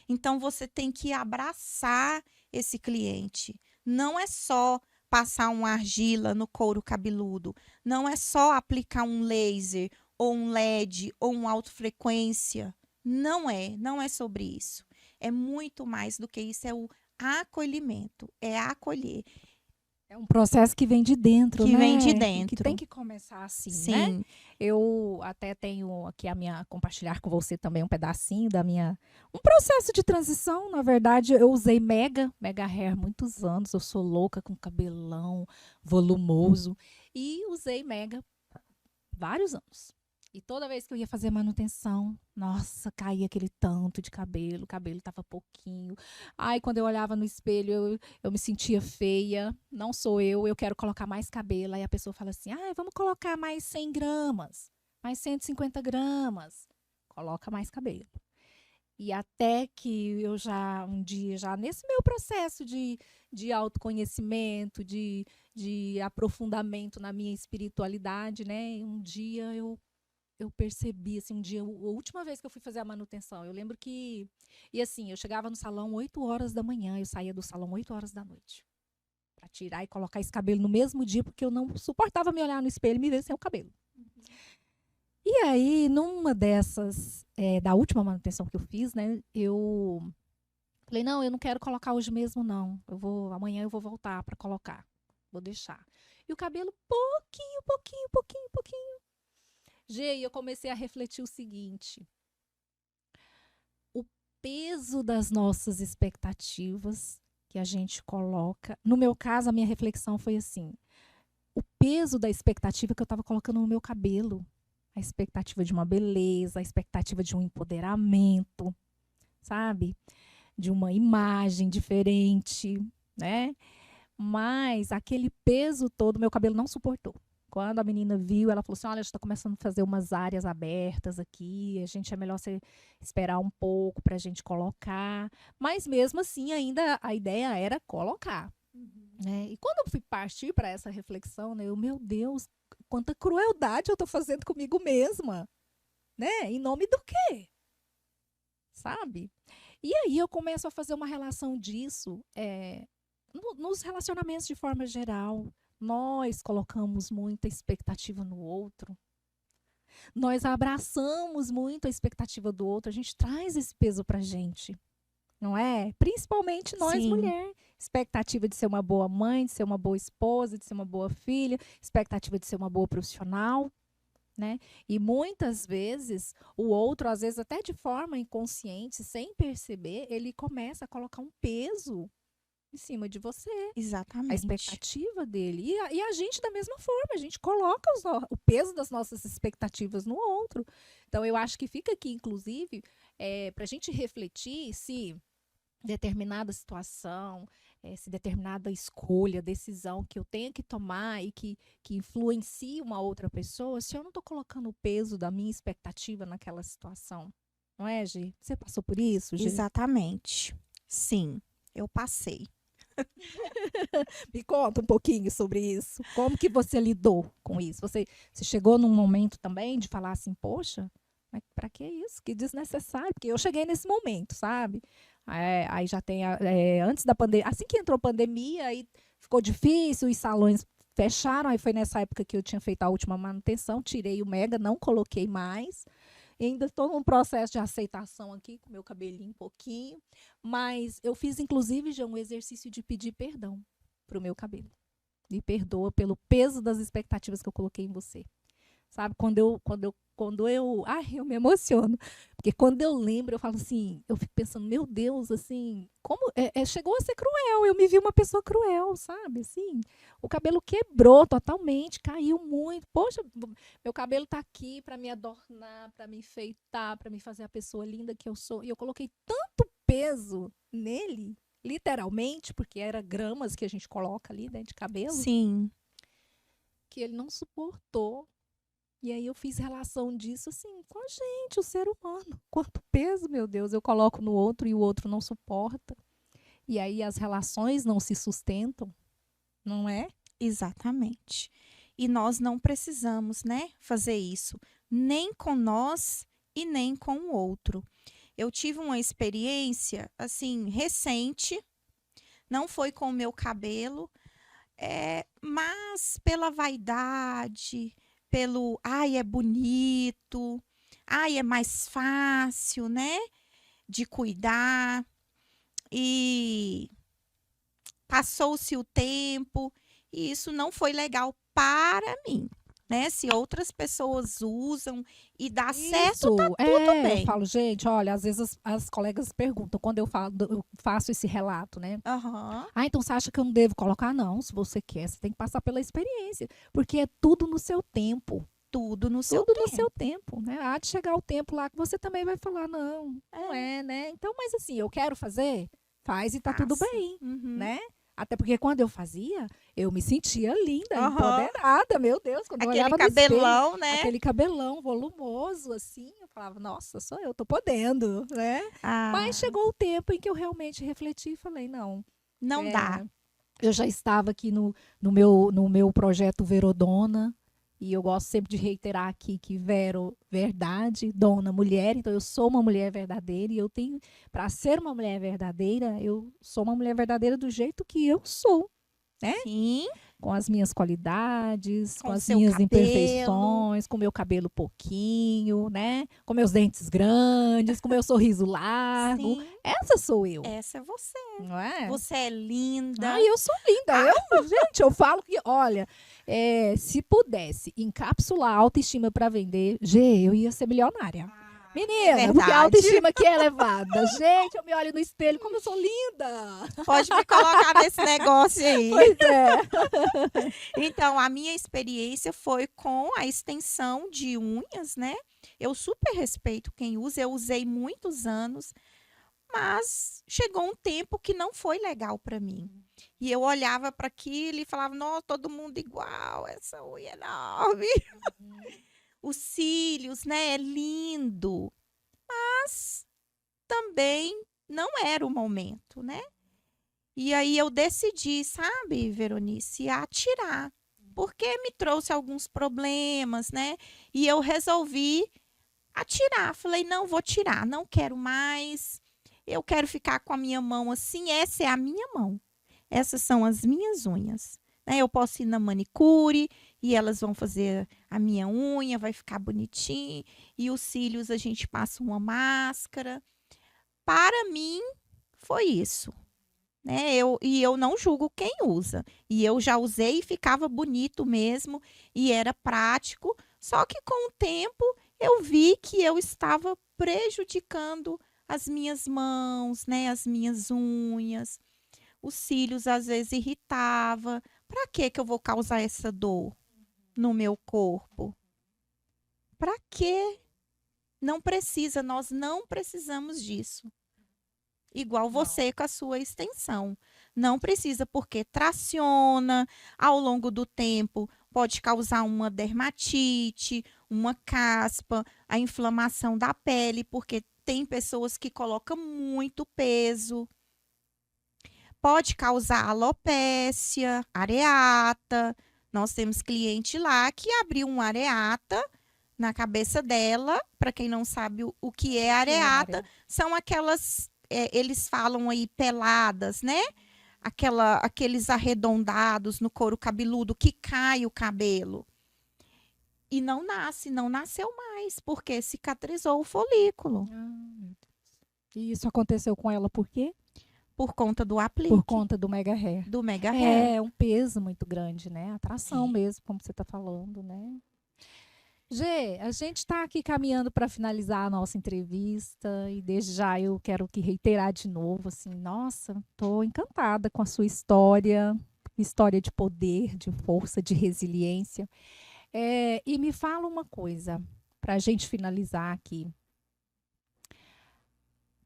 Então, você tem que abraçar esse cliente. Não é só passar uma argila no couro cabeludo. Não é só aplicar um laser, ou um LED, ou uma alta-frequência. Não é sobre isso. É muito mais do que isso, é o acolhimento, é acolher. É um processo que vem de dentro, Que né? vem de E dentro. que tem que começar assim, né? Sim, Eu até tenho aqui compartilhar com você também um pedacinho um processo de transição. Na verdade, eu usei Mega Hair muitos anos. Eu sou louca com cabelão volumoso e usei Mega vários anos. E toda vez que eu ia fazer manutenção, nossa, caía aquele tanto de cabelo, o cabelo estava pouquinho. Ai, quando eu olhava no espelho, eu me sentia feia. Não sou eu quero colocar mais cabelo. Aí a pessoa fala assim, vamos colocar mais 100 gramas, mais 150 gramas. Coloca mais cabelo. E até que eu um dia, nesse meu processo de autoconhecimento, de aprofundamento na minha espiritualidade, né? Um dia eu percebi, assim, a última vez que eu fui fazer a manutenção, eu lembro que, e assim, eu chegava no salão 8 horas da manhã, eu saía do salão 8 horas da noite, para tirar e colocar esse cabelo no mesmo dia, porque eu não suportava me olhar no espelho e me ver sem o cabelo. E aí, numa dessas, da última manutenção que eu fiz, né, eu falei, não, eu não quero colocar hoje mesmo, não, amanhã eu vou voltar para colocar, vou deixar. E o cabelo, pouquinho. Gê, eu comecei a refletir o seguinte: o peso das nossas expectativas que a gente coloca. No meu caso, a minha reflexão foi assim: o peso da expectativa que eu estava colocando no meu cabelo, a expectativa de uma beleza, a expectativa de um empoderamento, sabe? De uma imagem diferente, né? Mas aquele peso todo, meu cabelo não suportou. Quando a menina viu, ela falou assim, olha, a gente está começando a fazer umas áreas abertas aqui, é melhor você esperar um pouco para a gente colocar. Mas mesmo assim, ainda a ideia era colocar. Né? E quando eu fui partir para essa reflexão, né, meu Deus, quanta crueldade eu estou fazendo comigo mesma. Né? Em nome do quê? Sabe? E aí eu começo a fazer uma relação disso nos relacionamentos de forma geral. Nós colocamos muita expectativa no outro. Nós abraçamos muito a expectativa do outro. A gente traz esse peso pra gente. Não é? Principalmente nós, sim. mulher. Expectativa de ser uma boa mãe, de ser uma boa esposa, de ser uma boa filha. Expectativa de ser uma boa profissional. Né? E muitas vezes, o outro, às vezes até de forma inconsciente, sem perceber, ele começa a colocar um peso em cima de você. Exatamente. A expectativa dele. E a gente, da mesma forma, a gente coloca o peso das nossas expectativas no outro. Então, eu acho que fica aqui, inclusive, para a gente refletir se determinada situação, se determinada escolha, decisão que eu tenho que tomar e que influencie uma outra pessoa, se eu não estou colocando o peso da minha expectativa naquela situação. Não é, Gi? Você passou por isso, Gi? Exatamente. Sim, eu passei. Me conta um pouquinho sobre isso. Como que você lidou com isso? Você chegou num momento também de falar assim, poxa, mas para que isso? Que desnecessário. Porque eu cheguei nesse momento, sabe? Aí já tem, antes da pandemia, assim que entrou a pandemia, aí ficou difícil, os salões fecharam, aí foi nessa época que eu tinha feito a última manutenção, tirei o mega, não coloquei mais. Ainda estou num processo de aceitação aqui, com meu cabelinho um pouquinho, mas eu fiz, inclusive, já um exercício de pedir perdão para o meu cabelo. Me perdoa pelo peso das expectativas que eu coloquei em você. Sabe, ai, eu me emociono, porque quando eu lembro, eu falo assim, eu fico pensando, meu Deus, assim, como, chegou a ser cruel, eu me vi uma pessoa cruel, sabe, assim, o cabelo quebrou totalmente, caiu muito, poxa, meu cabelo tá aqui para me adornar, para me enfeitar, para me fazer a pessoa linda que eu sou, e eu coloquei tanto peso nele, literalmente, porque era gramas que a gente coloca ali dentro de cabelo, Sim. que ele não suportou. E aí eu fiz relação disso assim, com a gente, o ser humano. Quanto peso, meu Deus, eu coloco no outro e o outro não suporta. E aí as relações não se sustentam, não é? Exatamente. E nós não precisamos, né, fazer isso, nem com nós e nem com o outro. Eu tive uma experiência, assim, recente, não foi com o meu cabelo, mas pela vaidade, pelo, ai, é bonito, ai, é mais fácil, né, de cuidar. E passou-se o tempo e isso não foi legal para mim, né? Se outras pessoas usam e dá certo, tá tudo Eu bem. falo, gente, olha, às vezes as colegas perguntam, quando eu faço esse relato, né? Aham, Ah, então você acha que eu não devo colocar? Não, se você quer, você tem que passar pela experiência, porque é tudo no seu tempo. tudo no seu Tudo no seu tempo. tempo, né? Há de chegar o tempo lá que você também vai falar, não, não É, é, né? Então, mas assim, eu quero fazer, faz e tá tudo passa. bem, Uhum. né? Até porque quando eu fazia, eu me sentia linda, Aham. empoderada, meu Deus, quando eu Aquele olhava no espelho, cabelão, né? aquele cabelão volumoso, assim, eu falava, nossa, sou eu, tô podendo, né? Mas Ah, chegou o tempo em que eu realmente refleti e falei, não, não dá. é, eu já estava aqui no meu projeto Verodona, e eu gosto sempre de reiterar aqui que Vero, verdade, dona, mulher. Então, eu sou uma mulher verdadeira e eu tenho, para ser uma mulher verdadeira, eu sou uma mulher verdadeira do jeito que eu sou, né? Sim, Com as minhas qualidades, com com as seu minhas cabelo. imperfeições, com meu cabelo pouquinho, né? Com meus dentes grandes, com meu sorriso largo. Sim, Essa sou eu, essa é você. não é? Você é linda. Ai, eu sou linda. Gente, eu falo que, olha, se pudesse encapsular a autoestima para vender, eu ia ser milionária. É Menina, porque a verdade. autoestima aqui é elevada. Gente, eu me olho no espelho, como eu sou linda. Pode me colocar nesse negócio aí. Pois é. Então, a minha experiência foi com a extensão de unhas, né? Eu super respeito quem usa, eu usei muitos anos, mas chegou um tempo que não foi legal para mim. E eu olhava para aquilo e falava: "Nossa, todo mundo igual, essa unha é enorme". Os cílios, né, é lindo, mas também não era o momento, né? E aí eu decidi, sabe, Veronice, a tirar, porque me trouxe alguns problemas, né? E eu resolvi atirar. Falei, não vou tirar, não quero mais. Eu quero ficar com a minha mão assim, essa é a minha mão. Essas são as minhas unhas. Né? Eu posso ir na manicure e elas vão fazer a minha unha, vai ficar bonitinho. E os cílios a gente passa uma máscara. Para mim, foi isso. Né? Eu não julgo quem usa. E eu já usei e ficava bonito mesmo, e era prático. Só que com o tempo eu vi que eu estava prejudicando as minhas mãos, né? As minhas unhas. Os cílios às vezes irritava. Para que eu vou causar essa dor no meu corpo? Para quê? Não precisa, nós não precisamos disso. Igual Não. você com a sua extensão. Não precisa, porque traciona ao longo do tempo, pode causar uma dermatite, uma caspa, a inflamação da pele, porque tem pessoas que colocam muito peso. Pode causar alopécia, areata. Nós temos cliente lá que abriu um areata na cabeça dela. Para quem não sabe o que é Que é areata, área. são aquelas, eles falam aí peladas, né? aqueles arredondados no couro cabeludo que cai o cabelo. E não nasceu mais, porque cicatrizou o folículo. Ah, meu Deus. E isso aconteceu com ela por quê? Por conta do aplique. Por conta do mega hair. Do mega hair. É um peso muito grande, né? Atração mesmo, como você está falando, né? Gê, a gente está aqui caminhando para finalizar a nossa entrevista e desde já eu quero que reiterar de novo, assim, nossa, estou encantada com a sua história de poder, de força, de resiliência. E me fala uma coisa, para a gente finalizar aqui.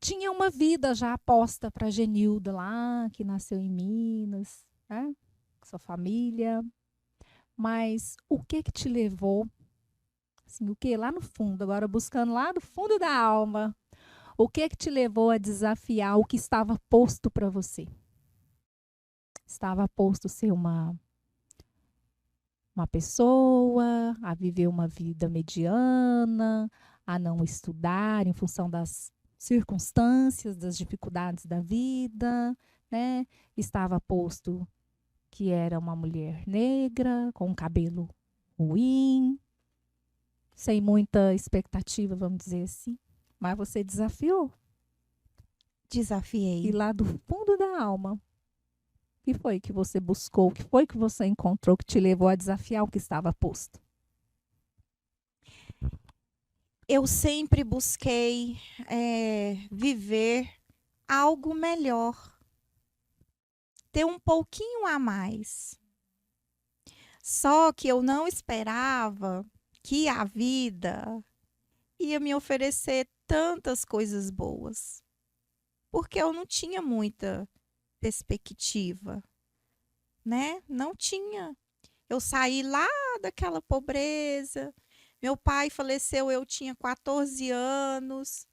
Tinha uma vida já aposta para a Genilda lá, que nasceu em Minas, né? Com sua família. Mas o que te levou, assim, o que lá no fundo, agora buscando lá no fundo da alma, o que te levou a desafiar o que estava posto para você? Estava posto ser uma pessoa, a viver uma vida mediana, a não estudar em função das circunstâncias, das dificuldades da vida, né? Estava posto que era uma mulher negra, com cabelo ruim, sem muita expectativa, vamos dizer assim. Mas você desafiou. Desafiei. E lá do fundo da alma, o que foi que você buscou? O que foi que você encontrou que te levou a desafiar o que estava posto? Eu sempre busquei viver algo melhor. Ter um pouquinho a mais. Só que eu não esperava que a vida ia me oferecer tantas coisas boas. Porque eu não tinha muita perspectiva, né? Não tinha. Eu saí lá daquela pobreza. Meu pai faleceu, eu tinha 14 anos.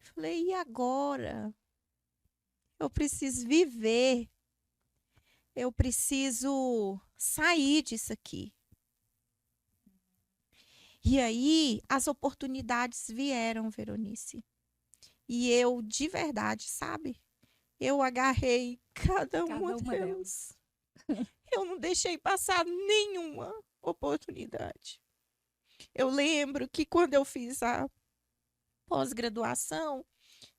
Falei, e agora? Eu preciso viver. Eu preciso sair disso aqui. E aí, as oportunidades vieram, Veronice. E eu, de verdade, sabe? Eu agarrei cada uma delas. Eu não deixei passar nenhuma oportunidade. Eu lembro que quando eu fiz a pós-graduação,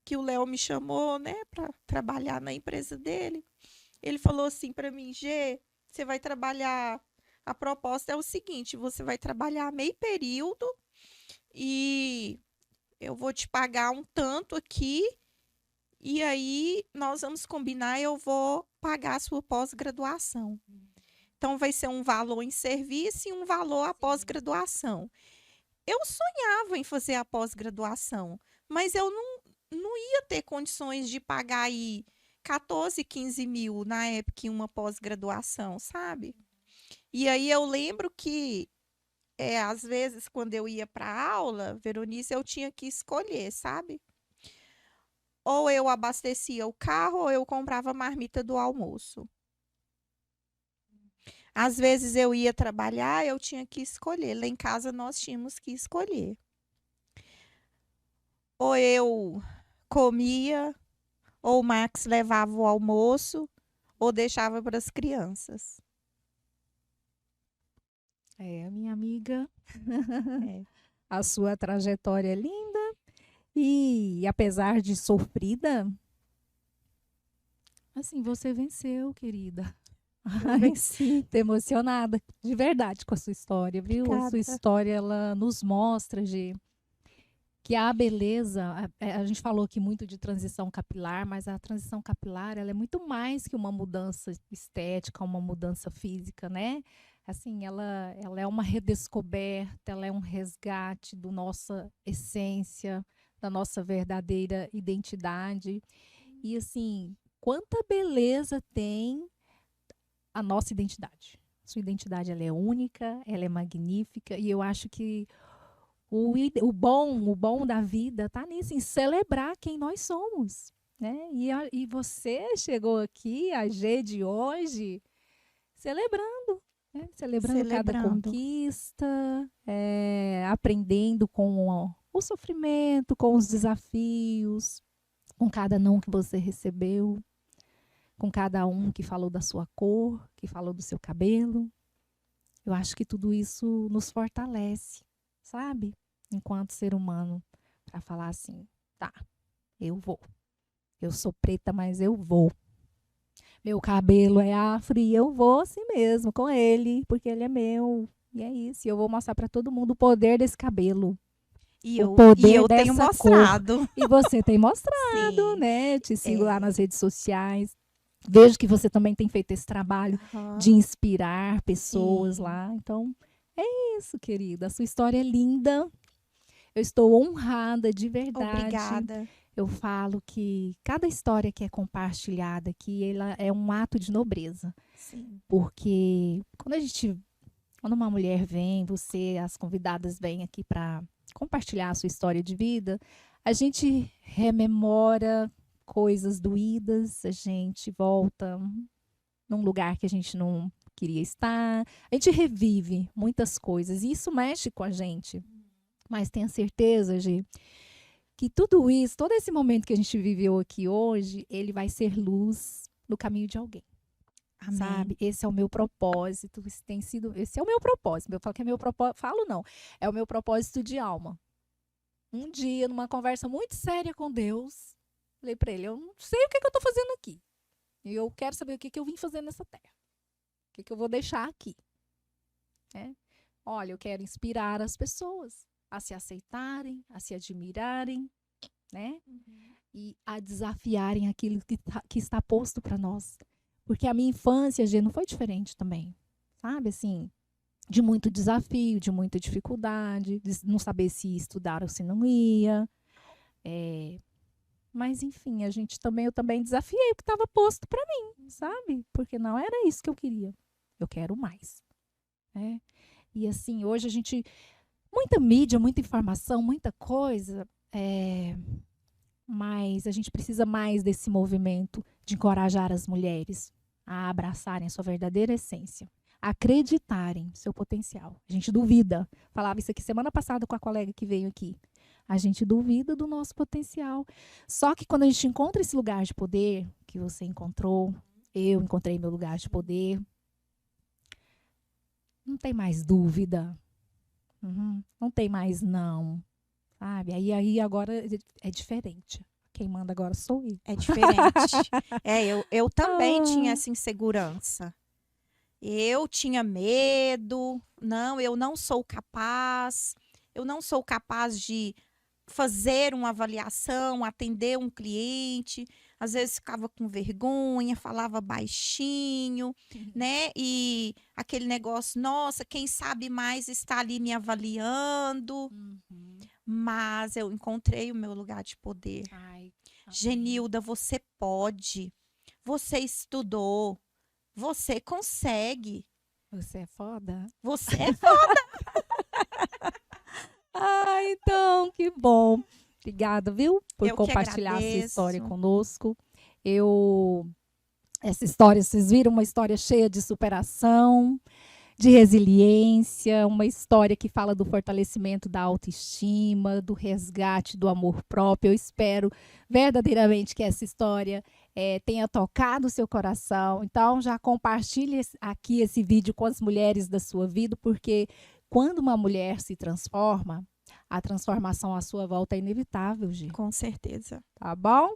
que o Léo me chamou, né, para trabalhar na empresa dele, ele falou assim para mim, Gê, você vai trabalhar, a proposta é o seguinte, você vai trabalhar meio período e eu vou te pagar um tanto aqui e aí nós vamos combinar, eu vou pagar a sua pós-graduação. Então vai ser um valor em serviço e um valor à pós-graduação. Eu sonhava em fazer a pós-graduação, mas eu não ia ter condições de pagar aí 14, 15 mil na época em uma pós-graduação, sabe? E aí eu lembro que, às vezes, quando eu ia para aula, Veronice, eu tinha que escolher, sabe? Ou eu abastecia o carro ou eu comprava a marmita do almoço. Às vezes eu ia trabalhar, eu tinha que escolher. Lá em casa nós tínhamos que escolher. Ou eu comia, ou o Max levava o almoço, ou deixava para as crianças. Minha amiga, É. a sua trajetória é linda e apesar de sofrida, assim, você venceu, querida. Venci. Tô emocionada, de verdade, com a sua história, viu? A sua Obrigada. história, ela nos mostra, Gê, que a beleza, a gente falou aqui muito de transição capilar, mas a transição capilar, ela é muito mais que uma mudança estética, uma mudança física, né? Assim, ela é uma redescoberta, ela é um resgate da nossa essência, da nossa verdadeira identidade. E assim, quanta beleza tem a nossa identidade. Sua identidade, ela é única, ela é magnífica, e eu acho que o bom da vida está nisso, em celebrar quem nós somos, né? E você chegou aqui, a G de hoje, celebrando, né? Celebrando cada conquista, aprendendo com o sofrimento, com os desafios, com cada não que você recebeu. com cada um que falou da sua cor, que falou do seu cabelo. Eu acho que tudo isso nos fortalece, sabe? Enquanto ser humano, para falar assim, tá, eu vou. Eu sou preta, mas eu vou. Meu cabelo é afro e eu vou assim mesmo, com ele, porque ele é meu. E é isso. E eu vou mostrar para todo mundo o poder desse cabelo. E O eu, poder e eu tenho dessa cor. mostrado. E você tem mostrado, Sim. né? Te sigo lá É. nas redes sociais. Vejo que você também tem feito esse trabalho Aham. de inspirar pessoas Sim. lá. Então, é isso, querida. A sua história é linda. Eu estou honrada de verdade. Obrigada. Eu falo que cada história que é compartilhada aqui, ela é um ato de nobreza. Sim. Porque quando uma mulher vem, as convidadas vêm aqui para compartilhar a sua história de vida, a gente rememora coisas doídas, a gente volta num lugar que a gente não queria estar, a gente revive muitas coisas e isso mexe com a gente. Mas tenha certeza, Gi, que tudo isso, todo esse momento que a gente viveu aqui hoje, ele vai ser luz no caminho de alguém. Amém. Sabe? Esse é o meu propósito. Esse é o meu propósito. Eu falo que é meu propósito. Falo não. É o meu propósito de alma. Um dia, numa conversa muito séria com Deus, falei para ele: eu não sei o que eu estou fazendo aqui. E eu quero saber o que eu vim fazer nessa terra. O que eu vou deixar aqui. Olha, eu quero inspirar as pessoas a se aceitarem, a se admirarem, né? E a desafiarem aquilo que está posto para nós. Porque a minha infância, Gê, não foi diferente também. Sabe, assim, de muito desafio, de muita dificuldade, de não saber se ia estudar ou se não ia. Mas, enfim, eu também desafiei o que estava posto para mim, sabe? Porque não era isso que eu queria. Eu quero mais. Né? E, assim, hoje muita mídia, muita informação, muita coisa, mas a gente precisa mais desse movimento de encorajar as mulheres a abraçarem a sua verdadeira essência, a acreditarem no seu potencial. A gente duvida. Falava isso aqui semana passada com a colega que veio aqui. A gente duvida do nosso potencial. Só que quando a gente encontra esse lugar de poder que você encontrou, eu encontrei meu lugar de poder, não tem mais dúvida. Não tem mais não. Sabe? Aí agora é diferente. Quem manda agora sou eu. É diferente. Eu também tinha essa insegurança. Eu tinha medo. Não, eu não sou capaz. Eu não sou capaz de fazer uma avaliação, atender um cliente. Às vezes ficava com vergonha, falava baixinho, né? E aquele negócio, nossa, quem sabe mais está ali me avaliando. Mas eu encontrei o meu lugar de poder. Ai, Genilda, você pode. Você estudou. Você consegue. você é foda? Você é foda. Então, que bom. Obrigada, viu? Por Eu que compartilhar a sua história agradeço. conosco. Essa história, vocês viram, uma história cheia de superação, de resiliência, uma história que fala do fortalecimento da autoestima, do resgate do amor próprio. Eu espero verdadeiramente que essa história tenha tocado o seu coração. Então, já compartilhe aqui esse vídeo com as mulheres da sua vida, porque quando uma mulher se transforma, a transformação à sua volta é inevitável, Gi. Com certeza. Tá bom?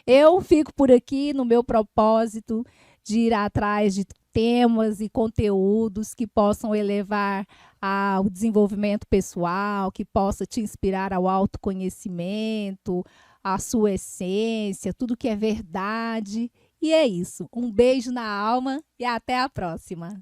Eu fico por aqui no meu propósito de ir atrás de temas e conteúdos que possam elevar ao desenvolvimento pessoal, que possa te inspirar ao autoconhecimento, à sua essência, tudo que é verdade. E é isso. Um beijo na alma e até a próxima.